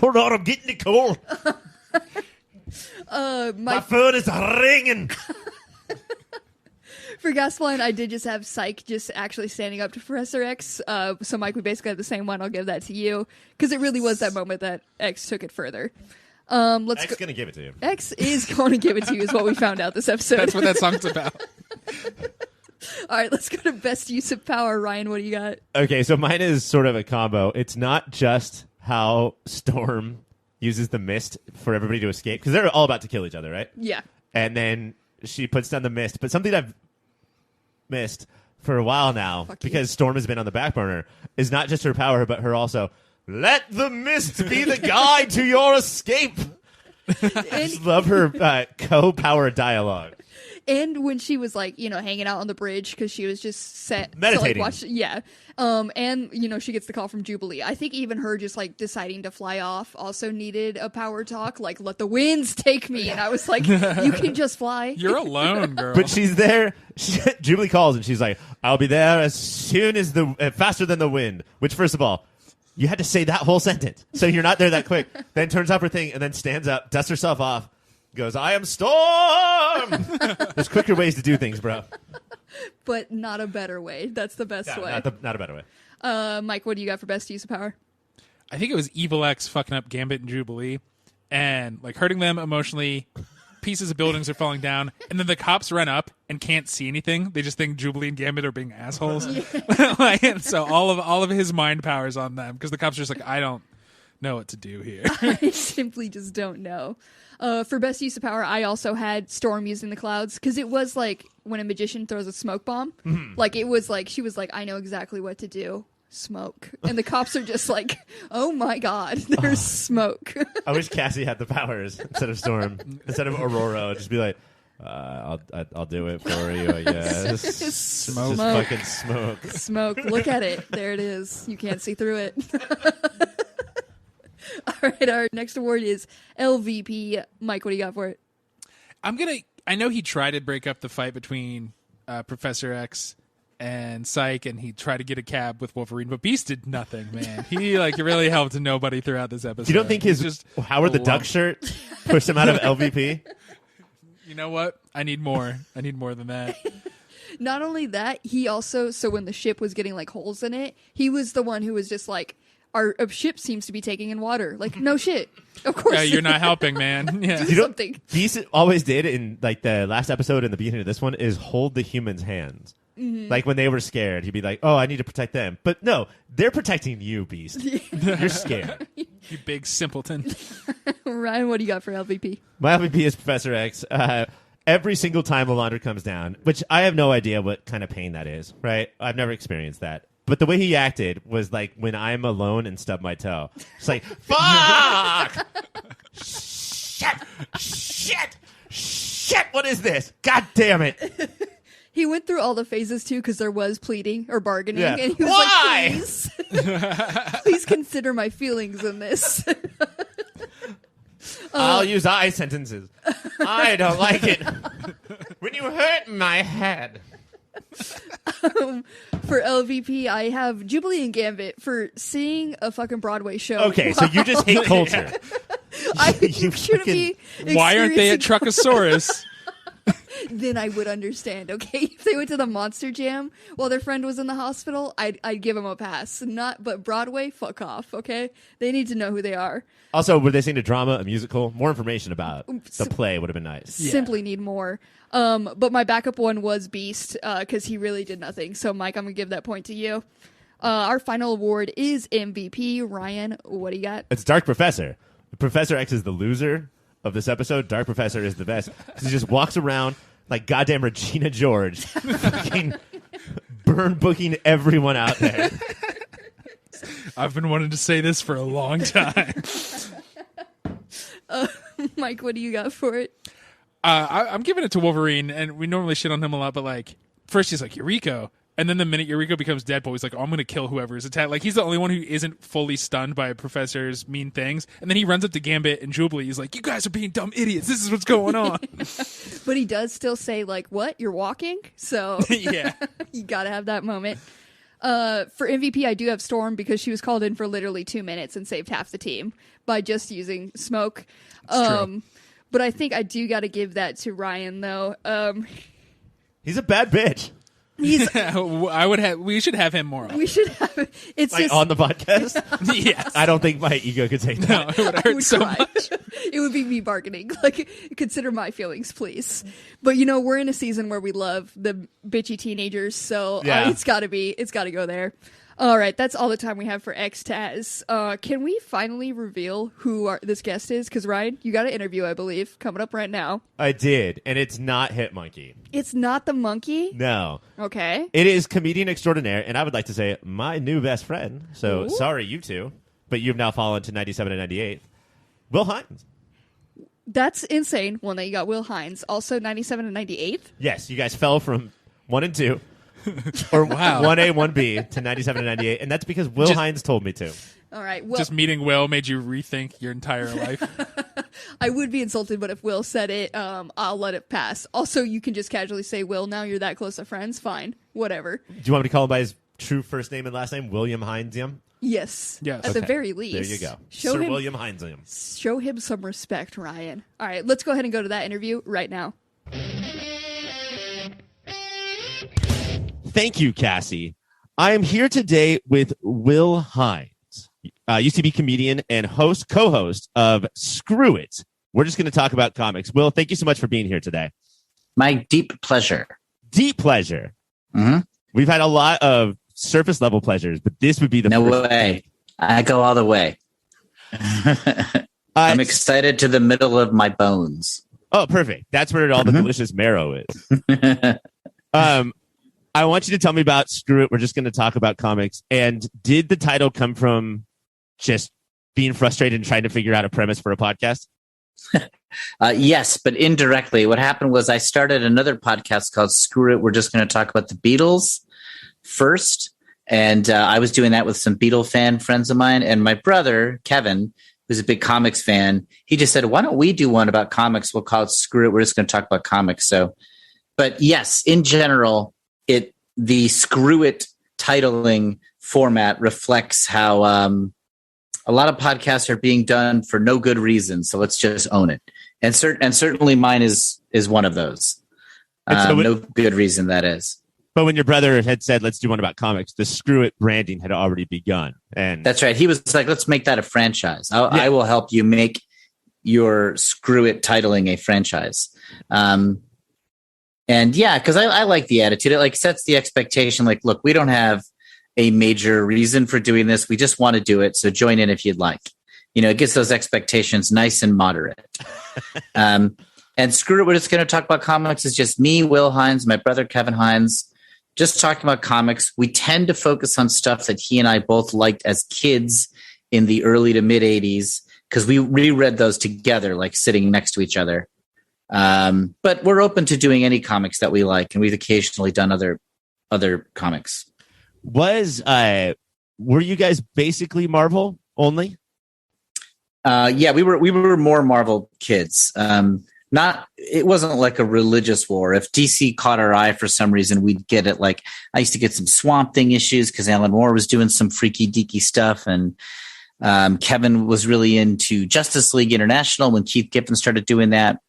Hold on, I'm getting the cold. My my phone is ringing. for Gasline. I did just have Psych just actually standing up to Professor X. So Mike, we basically have the same one. I'll give that to you because it really was that moment that X took it further. Let's X go. going to give it to you. X X is going to give it to you, is what we found out this episode. That's what that song's about. All All right, let's go to best use of power. Ryan, what do you got? Okay, so mine is sort of a combo. It's not just how Storm uses the mist for everybody to escape, because they're all about to kill each other, right? Yeah. And then she puts down the mist. But something I've missed for a while now, because Storm has been on the back burner, is not just her power, but her also, let the mist be the guide to your escape. I just love her co-power dialogue. And when she was like, hanging out on the bridge because she was just set meditating. And she gets the call from Jubilee. I think even her just like deciding to fly off also needed a power talk, like let the winds take me. And I was like, you can just fly. You're alone, girl. But she's there. Jubilee calls and she's like, I'll be there as soon as faster than the wind. Which, first of all, you had to say that whole sentence, so you're not there that quick. Then turns off her thing and then stands up, dusts herself off. Goes, I am Storm! There's quicker ways to do things, bro. But not a better way. That's the best way. Not a better way. Mike, what do you got for best use of power? I think it was Evil X fucking up Gambit and Jubilee and like hurting them emotionally. Pieces of buildings are falling down, and then the cops run up and can't see anything. They just think Jubilee and Gambit are being assholes. And so all of his mind powers on them because the cops are just like, I don't know what to do here. I simply just don't know. For best use of power, I also had Storm using the clouds because it was like when a magician throws a smoke bomb. Mm-hmm. Like it was like she was like, I know exactly what to do. Smoke. And the cops are just like, oh my god, there's smoke. I wish Cassie had the powers instead of Storm. Instead of Aurora, I'd just be like, I'll do it for you, I guess. Smoke. Just fucking smoke. Smoke. Look at it. There it is. You can't see through it. All right, our next award is LVP. Mike, what do you got for it? I know he tried to break up the fight between Professor X and Psyche, and he tried to get a cab with Wolverine, but Beast did nothing, man. He really helped nobody throughout this episode. You don't think his just Howard the Duck shirt pushed him out of LVP? You know what? I need more. I need more than that. Not only that, he also, so when the ship was getting like holes in it, he was the one who was just like, our ship seems to be taking in water. Like, no shit. Of course. Yeah, you're not helping, man. Yeah. Do something. Beast always did in like the last episode and the beginning of this one is hold the humans' hands. Mm-hmm. Like when they were scared, he'd be like, "Oh, I need to protect them." But no, they're protecting you, Beast. You're scared. You big simpleton. Ryan, what do you got for LVP? My LVP is Professor X. Every single time a launcher comes down, which I have no idea what kind of pain that is, right? I've never experienced that. But the way he acted was like when I'm alone and stub my toe. It's like, fuck! Shit! What is this? God damn it! He went through all the phases too because there was pleading or bargaining, yeah. and he was Why? like, please consider my feelings in this. I'll use I sentences. I don't like it. When you hurt my head. For LVP, I have Jubilee and Gambit for seeing a fucking Broadway show. Okay, so you just hate culture. You shouldn't be. Why aren't they at Truckosaurus? Then I would understand. Okay, if they went to the Monster Jam while their friend was in the hospital, I'd give them a pass. But Broadway, fuck off. Okay, they need to know who they are. Also, were they seeing a drama, a musical? More information about the play would have been nice. Simply need more. But my backup one was Beast because he really did nothing. So, Mike, I'm gonna give that point to you. Our final award is MVP. Ryan, what do you got? It's Dark Professor. Professor X is the loser of this episode. Dark Professor is the best. He just walks around like goddamn Regina George, fucking burn booking everyone out there. I've been wanting to say this for a long time. Mike, what do you got for it? I'm giving it to Wolverine, and we normally shit on him a lot, but like first he's like Yuriko, and then the minute Yuriko becomes Deadpool, he's like, "Oh, I'm going to kill whoever is attacked." Like he's the only one who isn't fully stunned by a Professor's mean things, and then he runs up to Gambit and Jubilee. He's like, "You guys are being dumb idiots. This is what's going on." But he does still say like, "What? You're walking?" So yeah, you got to have that moment. For MVP, I do have Storm because she was called in for literally 2 minutes and saved half the team by just using smoke. True. But I think I do got to give that to Ryan, though. He's a bad bitch. I would have. We should have him more often. We should have. It's Like just on the podcast. Yes. I don't think my ego could take that. No, it would I hurt would so cry. much. It would be me bargaining. Like, consider my feelings, please. But we're in a season where we love the bitchy teenagers, so Yeah. it's got to go there. All right, that's all the time we have for X-Taz. Can we finally reveal who this guest is? Because, Ryan, you got an interview, I believe, coming up right now. I did, and it's not Hit Monkey. It's not the monkey? No. Okay. It is comedian extraordinaire, and I would like to say my new best friend. So Ooh. sorry, you two, but you've now fallen to 97 and 98. Will Hines. That's insane. Well, now you got Will Hines. Also 97 and 98th? Yes, you guys fell from 1 and 2. Or Wow. 1A, 1B to 97 and 98, and that's because Will Hines told me to. All right. Well, Just meeting Will made you rethink your entire life. I would be insulted, but if Will said it, I'll let it pass. Also, you can just casually say, Will, now you're that close to friends. Fine. Whatever. Do you want me to call him by his true first name and last name? William Hines? Yes. Yes. At the Okay. very least. There you go. Show Sir him, William Hines. show him some respect, Ryan. All right. Let's go ahead and go to that interview right now. Thank you, Cassie. I am here today with Will Hines, used to be comedian and co-host of Screw It. We're just going to talk about comics. Will, thank you so much for being here today. My deep pleasure. Deep pleasure. Mm-hmm. We've had a lot of surface level pleasures, but this would be the No first. way. I go all the way. I'm excited to the middle of my bones. Oh, perfect. That's where all the delicious marrow is. I want you to tell me about Screw It. We're just going to talk about comics. And did the title come from just being frustrated and trying to figure out a premise for a podcast? Yes, but indirectly. What happened was I started another podcast called Screw It. We're just going to talk about the Beatles first. And I was doing that with some Beatle fan friends of mine. And my brother, Kevin, who's a big comics fan, he just said, why don't we do one about comics? We'll call it Screw It. We're just going to talk about comics. So, but yes, in general, the Screw It titling format reflects how a lot of podcasts are being done for no good reason. So let's just own it. And certainly mine is one of those. No good reason that is. But when your brother had said, let's do one about comics, the Screw It branding had already begun. And that's right. He was like, let's make that a franchise. I will help you make your Screw It titling a franchise. And yeah, because I like the attitude. It like sets the expectation. Like, look, we don't have a major reason for doing this. We just want to do it. So join in if you'd like. It gets those expectations nice and moderate. And Screw It, we're just going to talk about comics. It's just me, Will Hines, my brother, Kevin Hines, just talking about comics. We tend to focus on stuff that he and I both liked as kids in the early to mid 80s because we reread those together, like sitting next to each other. But we're open to doing any comics that we like, and we've occasionally done other comics. were you guys basically Marvel only? Yeah, we were more Marvel kids. It wasn't like a religious war. If DC caught our eye for some reason, we'd get it. Like I used to get some Swamp Thing issues because Alan Moore was doing some freaky deaky stuff, and Kevin was really into Justice League International when Keith Giffen started doing that.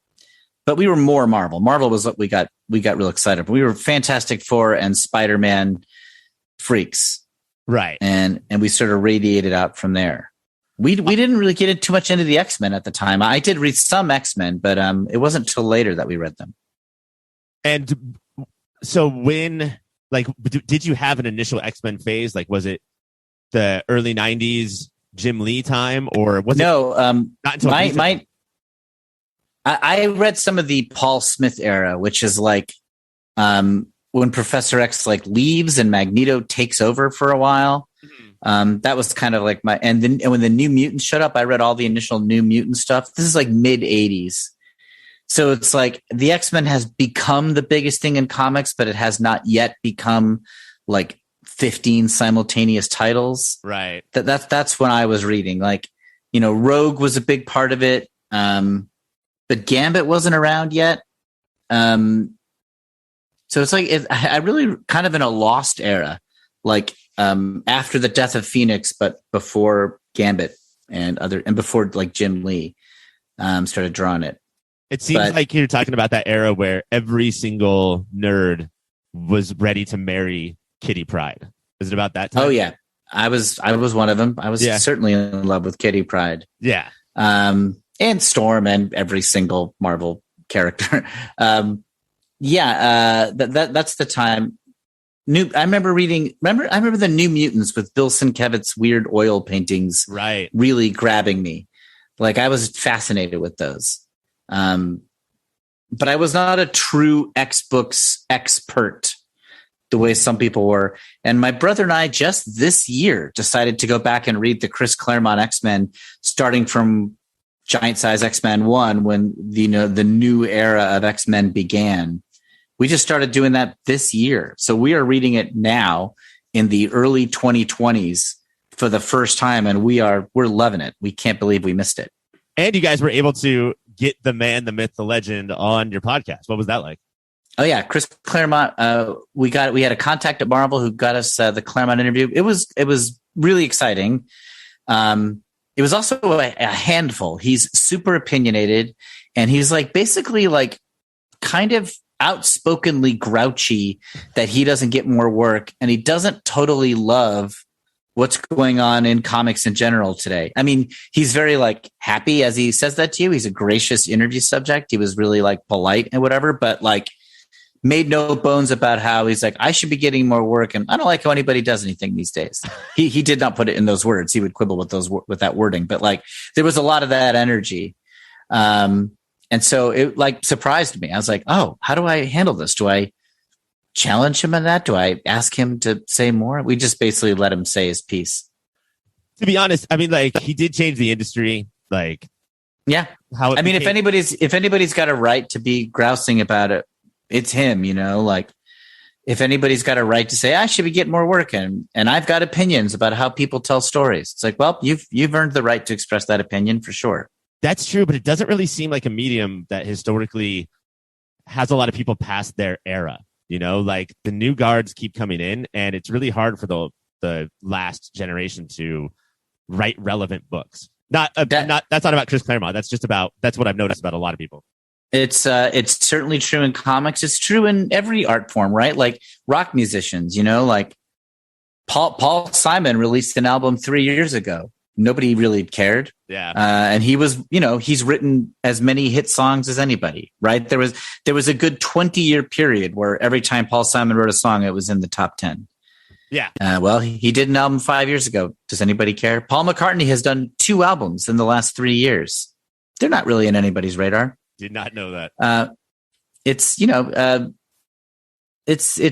But we were more Marvel. Marvel was what we got real excited. But we were Fantastic Four and Spider-Man freaks, Right. and we sort of radiated out from there. We didn't really get too much into the X-Men at the time. I did read some X-Men, but it wasn't till later that we read them. And so when, like, did you have an initial X-Men phase? Like, was it the early 90s Jim Lee time, or was it not until I read some of the Paul Smith era, which is like when Professor X like leaves and Magneto takes over for a while. That was kind of like and when the New Mutants showed up, I read all the initial New Mutant stuff. This is like mid 80s. So it's like the X-Men has become the biggest thing in comics, but it has not yet become like 15 simultaneous titles. right? That's when I was reading. Like, Rogue was a big part of it. But Gambit wasn't around yet. So it's like I really kind of in a lost era, like after the death of Phoenix, but before Gambit and before like Jim Lee started drawing it. It seems like you're talking about that era where every single nerd was ready to marry Kitty Pryde. Is it about that time? Oh yeah, I was one of them. I was certainly in love with Kitty Pryde. Yeah. And Storm and every single Marvel character. That's the time. I remember the New Mutants with Bill Sienkiewicz's weird oil paintings, right? Really grabbing me. Like I was fascinated with those. But I was not a true X-Books expert the way some people were. And my brother and I just this year decided to go back and read the Chris Claremont X-Men, starting from Giant Size X-Men 1 when the new era of X-Men began. We just started doing that this year. So we are reading it now in the early 2020s for the first time, and we're loving it. We can't believe we missed it. And you guys were able to get the man, the myth, the legend on your podcast. What was that like? Oh yeah, Chris Claremont. We had a contact at Marvel who got us the Claremont interview. It was really exciting. It was also a handful. He's super opinionated, and he's basically kind of outspokenly grouchy that he doesn't get more work, and he doesn't totally love what's going on in comics in general today. I mean, he's very happy as he says that to you. He's a gracious interview subject. He was really polite and whatever, but made no bones about how he's I should be getting more work, and I don't like how anybody does anything these days. He did not put it in those words. He would quibble with that wording, but there was a lot of that energy. And so it surprised me. I was oh, how do I handle this? Do I challenge him on that? Do I ask him to say more? We just basically let him say his piece. To be honest, I mean, he did change the industry. Yeah. If anybody's got a right to be grousing about it, it's him, if anybody's got a right to say, I should be getting more work and I've got opinions about how people tell stories. It's well, you've earned the right to express that opinion for sure. That's true, but it doesn't really seem like a medium that historically has a lot of people past their era. The new guards keep coming in, and it's really hard for the last generation to write relevant books. That's not about Chris Claremont. That's what I've noticed about a lot of people. It's certainly true in comics. It's true in every art form, right? Rock musicians, Paul Simon released an album 3 years ago. Nobody really cared. Yeah. And he was, he's written as many hit songs as anybody, right? There was a good 20-year period where every time Paul Simon wrote a song, it was in the top 10. Yeah. Well, he did an album 5 years ago. Does anybody care? Paul McCartney has done 2 albums in the last 3 years. They're not really in anybody's radar. Did not know that. It's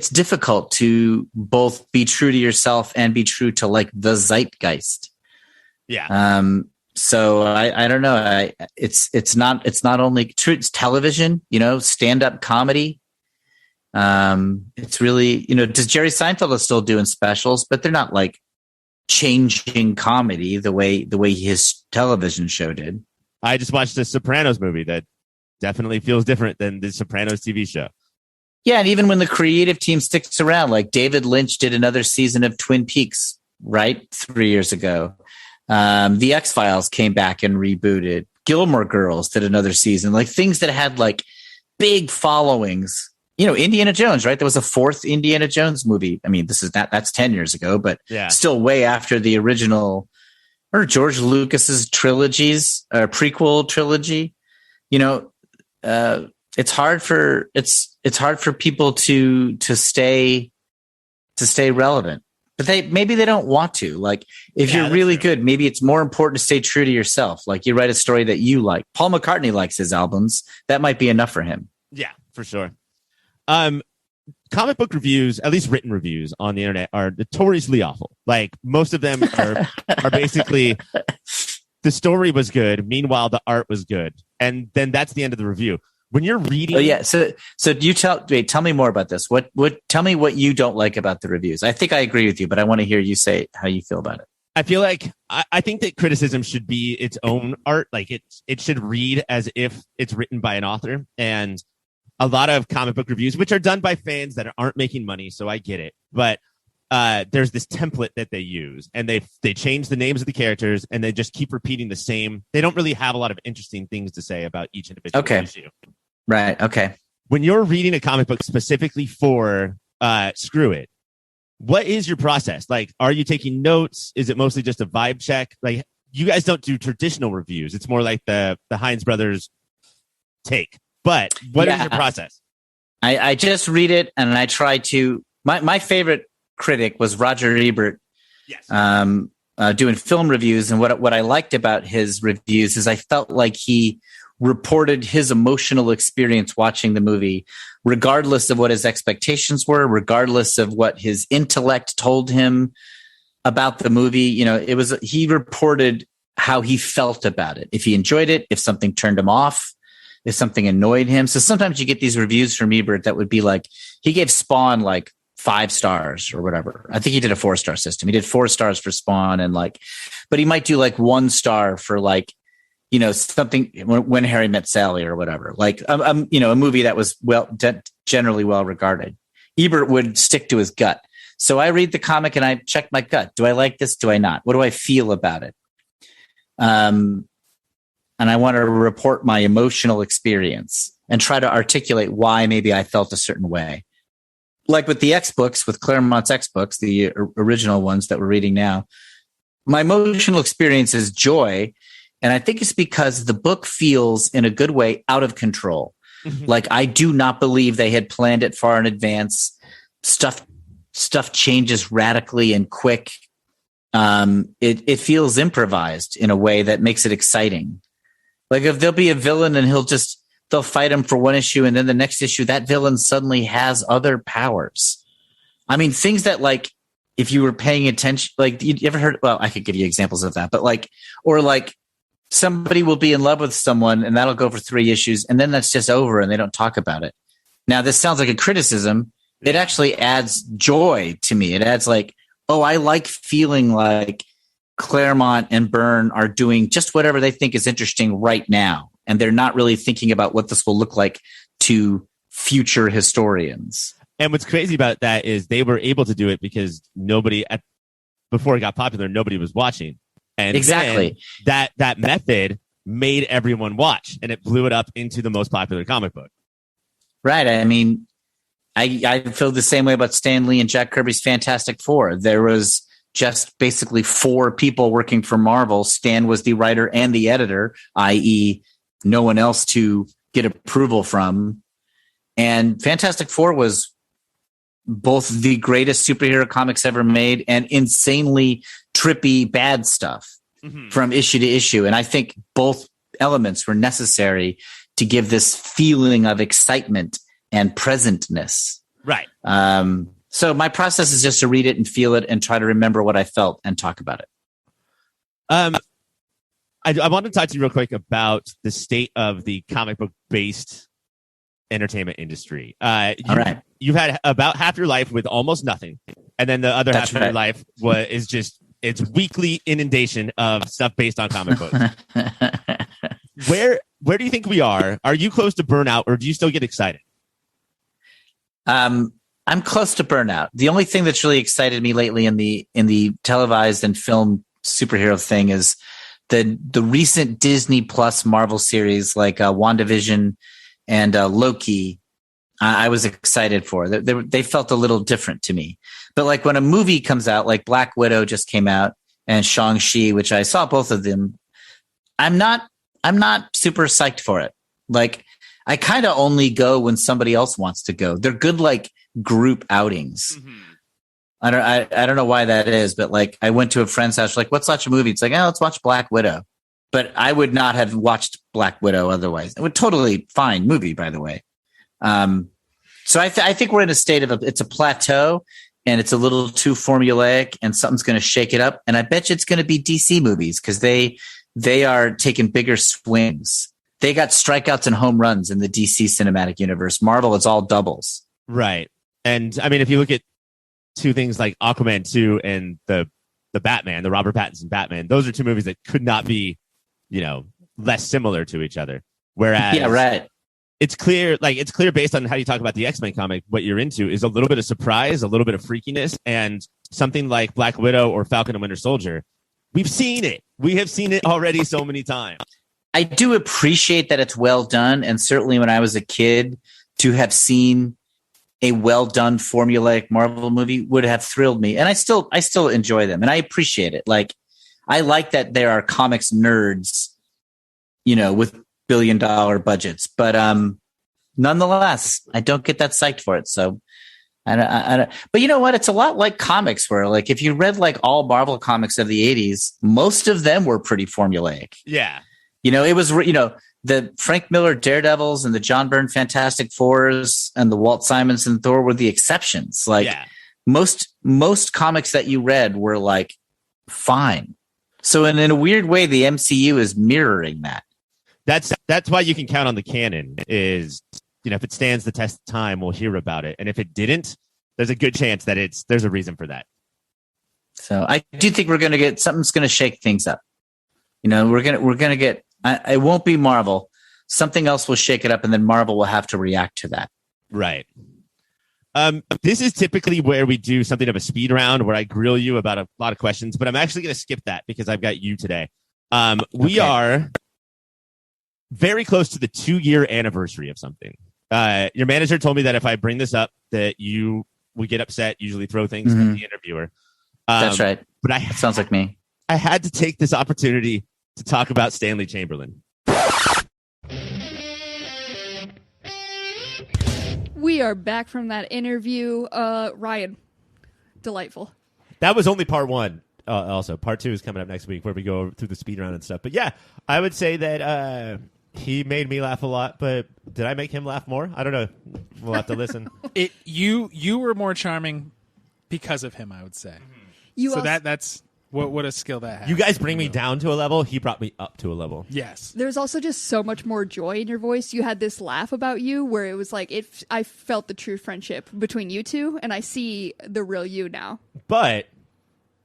difficult to both be true to yourself and be true to the zeitgeist. Yeah. So I don't know. It's not only true. It's television, stand-up comedy. It's really, does Jerry Seinfeld is still doing specials, but they're not changing comedy the way his television show did. I just watched the Sopranos movie that definitely feels different than the Sopranos TV show. Yeah. And even when the creative team sticks around, David Lynch did another season of Twin Peaks, right? 3 years ago. The X-Files came back and rebooted. Gilmore Girls did another season. Things that had big followings. Indiana Jones, right? There was a 4th Indiana Jones movie. I mean, that's 10 years ago, but still way after the original or George Lucas's trilogies or prequel trilogy. It's hard for people to stay relevant. But maybe they don't want to. If you're really good, maybe it's more important to stay true to yourself. You write a story that you like. Paul McCartney likes his albums. That might be enough for him. Yeah, for sure. Comic book reviews, at least written reviews on the internet, are notoriously awful. Most of them are basically the story was good. Meanwhile, the art was good. And then that's the end of the review. When you're reading, oh yeah. So you tell me more about this. Tell me what you don't like about the reviews. I think I agree with you, but I want to hear you say how you feel about it. I feel I think that criticism should be its own art. It should read as if it's written by an author. And a lot of comic book reviews, which are done by fans that aren't making money, so I get it. But there's this template that they use, and they change the names of the characters, and they just keep repeating the same. They don't really have a lot of interesting things to say about each individual issue. Right. Okay. When you're reading a comic book specifically for Screw It. What is your process? Like, are you taking notes? Is it mostly just a vibe check? Like, you guys don't do traditional reviews. It's more like the Hines brothers take. But what is your process? I just read it, and I try to. My favorite critic was Roger Ebert. Yes. Doing film reviews, and what I liked about his reviews is I felt like he reported his emotional experience watching the movie, regardless of what his expectations were, regardless of what his intellect told him about the movie. He reported how he felt about it. If he enjoyed it, if something turned him off, if something annoyed him. So sometimes you get these reviews from Ebert that would be like, he gave Spawn like 5 stars or whatever. I think he did a 4-star system. He did 4 stars for Spawn, and but he might do like 1 star for something When Harry Met Sally or whatever. A movie that was generally well regarded. Ebert would stick to his gut. So I read the comic and I check my gut. Do I like this? Do I not? What do I feel about it? And I want to report my emotional experience and try to articulate why maybe I felt a certain way. Like with the X books, with Claremont's X books, the original ones that we're reading now, my emotional experience is joy. And I think it's because the book feels in a good way out of control. Mm-hmm. Like, I do not believe they had planned it far in advance. Stuff changes radically and quick. It feels improvised in a way that makes it exciting. Like, if there'll be a villain and they'll fight him for one issue, and then the next issue, that villain suddenly has other powers. I mean, things that, like, if you were paying attention, like, you ever heard, well, I could give you examples of that, but somebody will be in love with someone and that'll go for 3 issues, and then that's just over and they don't talk about it. Now, this sounds like a criticism. It actually adds joy to me. It adds like, oh, I like feeling like Claremont and Byrne are doing just whatever they think is interesting right now. And they're not really thinking about what this will look like to future historians. And what's crazy about that is they were able to do it because before it got popular, nobody was watching. And exactly that method made everyone watch, and it blew it up into the most popular comic book. Right. I mean, I feel the same way about Stan Lee and Jack Kirby's Fantastic Four. There was just basically 4 people working for Marvel. Stan was the writer and the editor, i.e., no one else to get approval from. And Fantastic Four was both the greatest superhero comics ever made and insanely trippy bad stuff from issue to issue. And I think both elements were necessary to give this feeling of excitement and presentness. Right. So my process is just to read it and feel it and try to remember what I felt and talk about it. I want to talk to you real quick about the state of the comic book based entertainment industry. All right. You've had about half your life with almost nothing, and then the other half of your life is just it's weekly inundation of stuff based on comic books. Where do you think we are? Are you close to burnout, or do you still get excited? I'm close to burnout. The only thing that's really excited me lately in the televised and film superhero thing is the recent Disney Plus Marvel series like WandaVision and Loki. I was excited for. They felt a little different to me. But like when a movie comes out, like Black Widow just came out, and Shang-Chi, which I saw both of them, I'm not super psyched for it. Like, I kind of only go when somebody else wants to go. They're good, like, group outings. Mm-hmm. I don't know why that is, but like I went to a friend's house, like, let's watch a movie. It's like, let's watch Black Widow. But I would not have watched Black Widow otherwise. It would totally fine movie, by the way. So I think we're in a state of it's a plateau, and it's a little too formulaic, and something's going to shake it up. And I bet you it's going to be DC movies, because they are taking bigger swings. They got strikeouts and home runs in the DC cinematic universe. Marvel, it's all doubles. Right. And I mean, if you look at 2 things like Aquaman 2 and the Batman, the Robert Pattinson Batman, those are 2 movies that could not be, less similar to each other. Whereas yeah, right. It's clear based on how you talk about the X-Men comic, what you're into is a little bit of surprise, a little bit of freakiness, and something like Black Widow or Falcon and Winter Soldier. We've seen it. We have seen it already so many times. I do appreciate that it's well done. And certainly when I was a kid, to have seen a well done formulaic Marvel movie would have thrilled me. And I still enjoy them and I appreciate it. Like, I like that there are comics nerds, with billion-dollar budgets, but nonetheless, I don't get that psyched for it. So I don't, but you know what? It's a lot like comics where, like, if you read like all Marvel comics of the 80s, most of them were pretty formulaic. Yeah. It was, the Frank Miller Daredevils and the John Byrne Fantastic Fours and the Walt Simonson Thor were the exceptions. Like, most comics that you read were like fine. So in a weird way, the MCU is mirroring that. That's why you can count on the canon is, if it stands the test of time, we'll hear about it. And if it didn't, there's a good chance that there's a reason for that. So I do think we're going to get something's going to shake things up. We're going to get, it won't be Marvel. Something else will shake it up and then Marvel will have to react to that. Right. This is typically where we do something of a speed round where I grill you about a lot of questions, but I'm actually going to skip that because I've got you today. We are very close to the 2-year anniversary of something. Your manager told me that if I bring this up, that you would get upset, usually throw things at the interviewer. That's right. But that sounds like me. I had to take this opportunity to talk about Stanley Chamberlain. We are back from that interview. Ryan, delightful. That was only part 1. Also, part 2 is coming up next week where we go through the speed round and stuff. But yeah, I would say that he made me laugh a lot, but did I make him laugh more? I don't know. We'll have to listen. You were more charming because of him, I would say. That's what a skill that has. You guys bring me down to a level. He brought me up to a level. Yes. There's also just so much more joy in your voice. You had this laugh about you where it was like I felt the true friendship between you two, and I see the real you now. But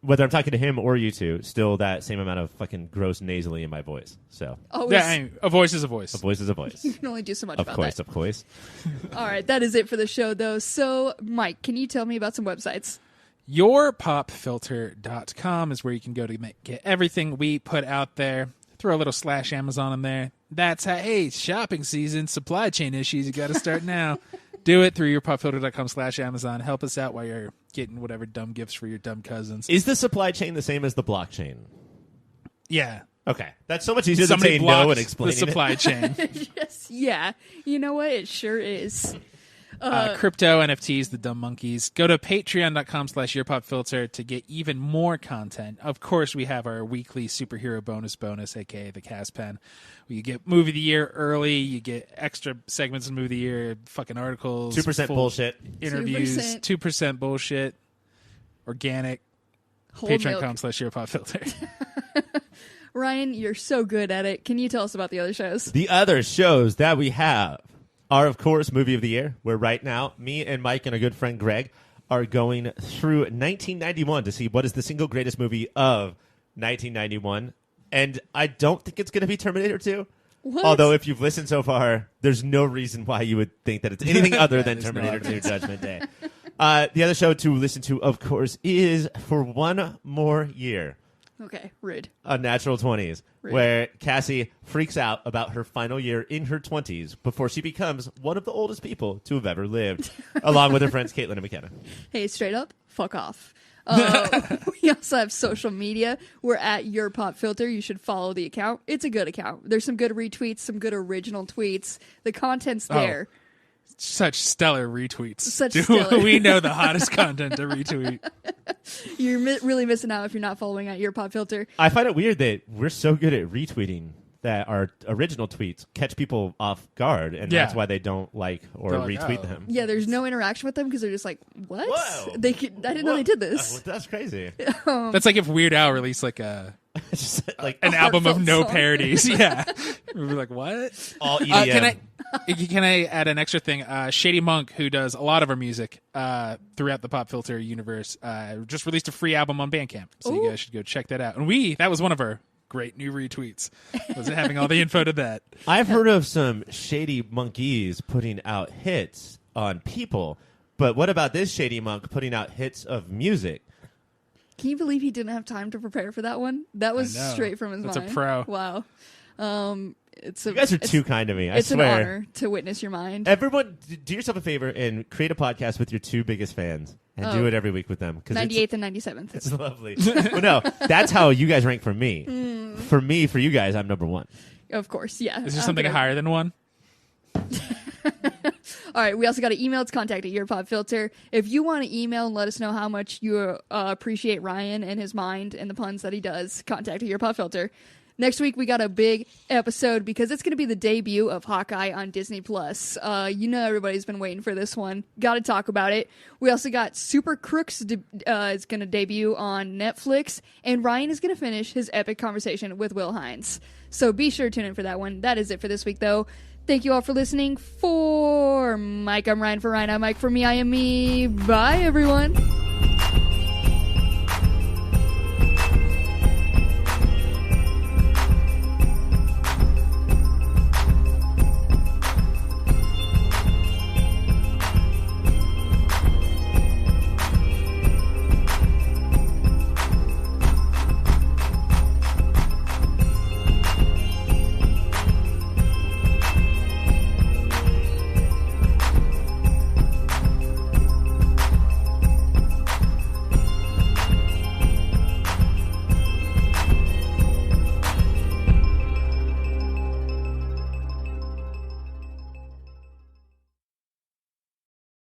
whether I'm talking to him or you two, still that same amount of fucking gross nasally in my voice. So a voice is a voice. A voice is a voice. You can only do so much about that. Of course. All right, that is it for the show, though. So, Mike, can you tell me about some websites? YourPopFilter.com is where you can go to get everything we put out there. Throw a little / Amazon in there. That's how, hey, shopping season, supply chain issues, you got to start now. Do it through YourPopFilter.com / Amazon. Help us out while you're getting whatever dumb gifts for your dumb cousins. Is the supply chain the same as the blockchain? Yeah. Okay. That's so much easier than saying no and explaining the supply chain. Yes, yeah. You know what? It sure is. Crypto, NFTs, the dumb monkeys. Go to patreon.com / YourPopFilter to get even more content. Of course, we have our weekly superhero bonus, aka the Cast Pen. You get movie of the year early. You get extra segments of movie of the year, fucking articles, 2% bullshit, interviews, 2% bullshit, organic. Patreon.com / YourPopFilter. Ryan, you're so good at it. Can you tell us about the other shows? The other shows that we have are, of course, Movie of the Year, where right now, me and Mike and our good friend Greg are going through 1991 to see what is the single greatest movie of 1991. And I don't think it's going to be Terminator 2. What? Although, if you've listened so far, there's no reason why you would think that it's anything other than Terminator 2 Judgment Day. The other show to listen to, of course, is For One More Year. Okay, rude. Unnatural 20s, rude. Where Cassie freaks out about her final year in her 20s before she becomes one of the oldest people to have ever lived, along with her friends Caitlin and McKenna. Hey, straight up, fuck off. We also have social media. We're at Your Pop Filter. You should follow the account. It's a good account. There's some good retweets, some good original tweets. The content's there. Such stellar retweets. Stellar. We know the hottest content to retweet. You're really missing out if you're not following at Your Pop Filter. I find it weird that we're so good at retweeting that our original tweets catch people off guard, and that's why they don't like or retweet them. Yeah, there's no interaction with them because they're just like, what? Whoa. I didn't know they did this. That's crazy. That's like if Weird Al released like an album of no song. parodies. Yeah. We're like, what? All EDM. Can I add an extra thing? Shady Monk, who does a lot of our music throughout the Pop Filter universe, just released a free album on Bandcamp. So you guys should go check that out. And that was one of our great new retweets. Was having all the info to that. I've heard of some shady monkeys putting out hits on people, but what about this shady monk putting out hits of music? Can you believe he didn't have time to prepare for that one? That was straight from his mind. That's a pro. Wow. You guys are too kind to me. I It's swear. an honor to witness your mind. Everyone, do yourself a favor and create a podcast with your two biggest fans and do it every week with them. 98th and 97th. It's lovely. Well, no, that's how you guys rank for me. For you guys, I'm number one. Of course, yeah. Is there something higher than one? All right, we also got an email. It's contact@yourpopfilter. If you want to email and let us know how much you appreciate Ryan and his mind and the puns that he does, contact@yourpopfilter. Next week, we got a big episode because it's going to be the debut of Hawkeye on Disney+. Everybody's been waiting for this one. Got to talk about it. We also got Super Crooks is going to debut on Netflix, and Ryan is going to finish his epic conversation with Will Hines. So be sure to tune in for that one. That is it for this week, though. Thank you all for listening. For Mike, I'm Ryan. For Ryan, I'm Mike. For me, I am me. Bye, everyone.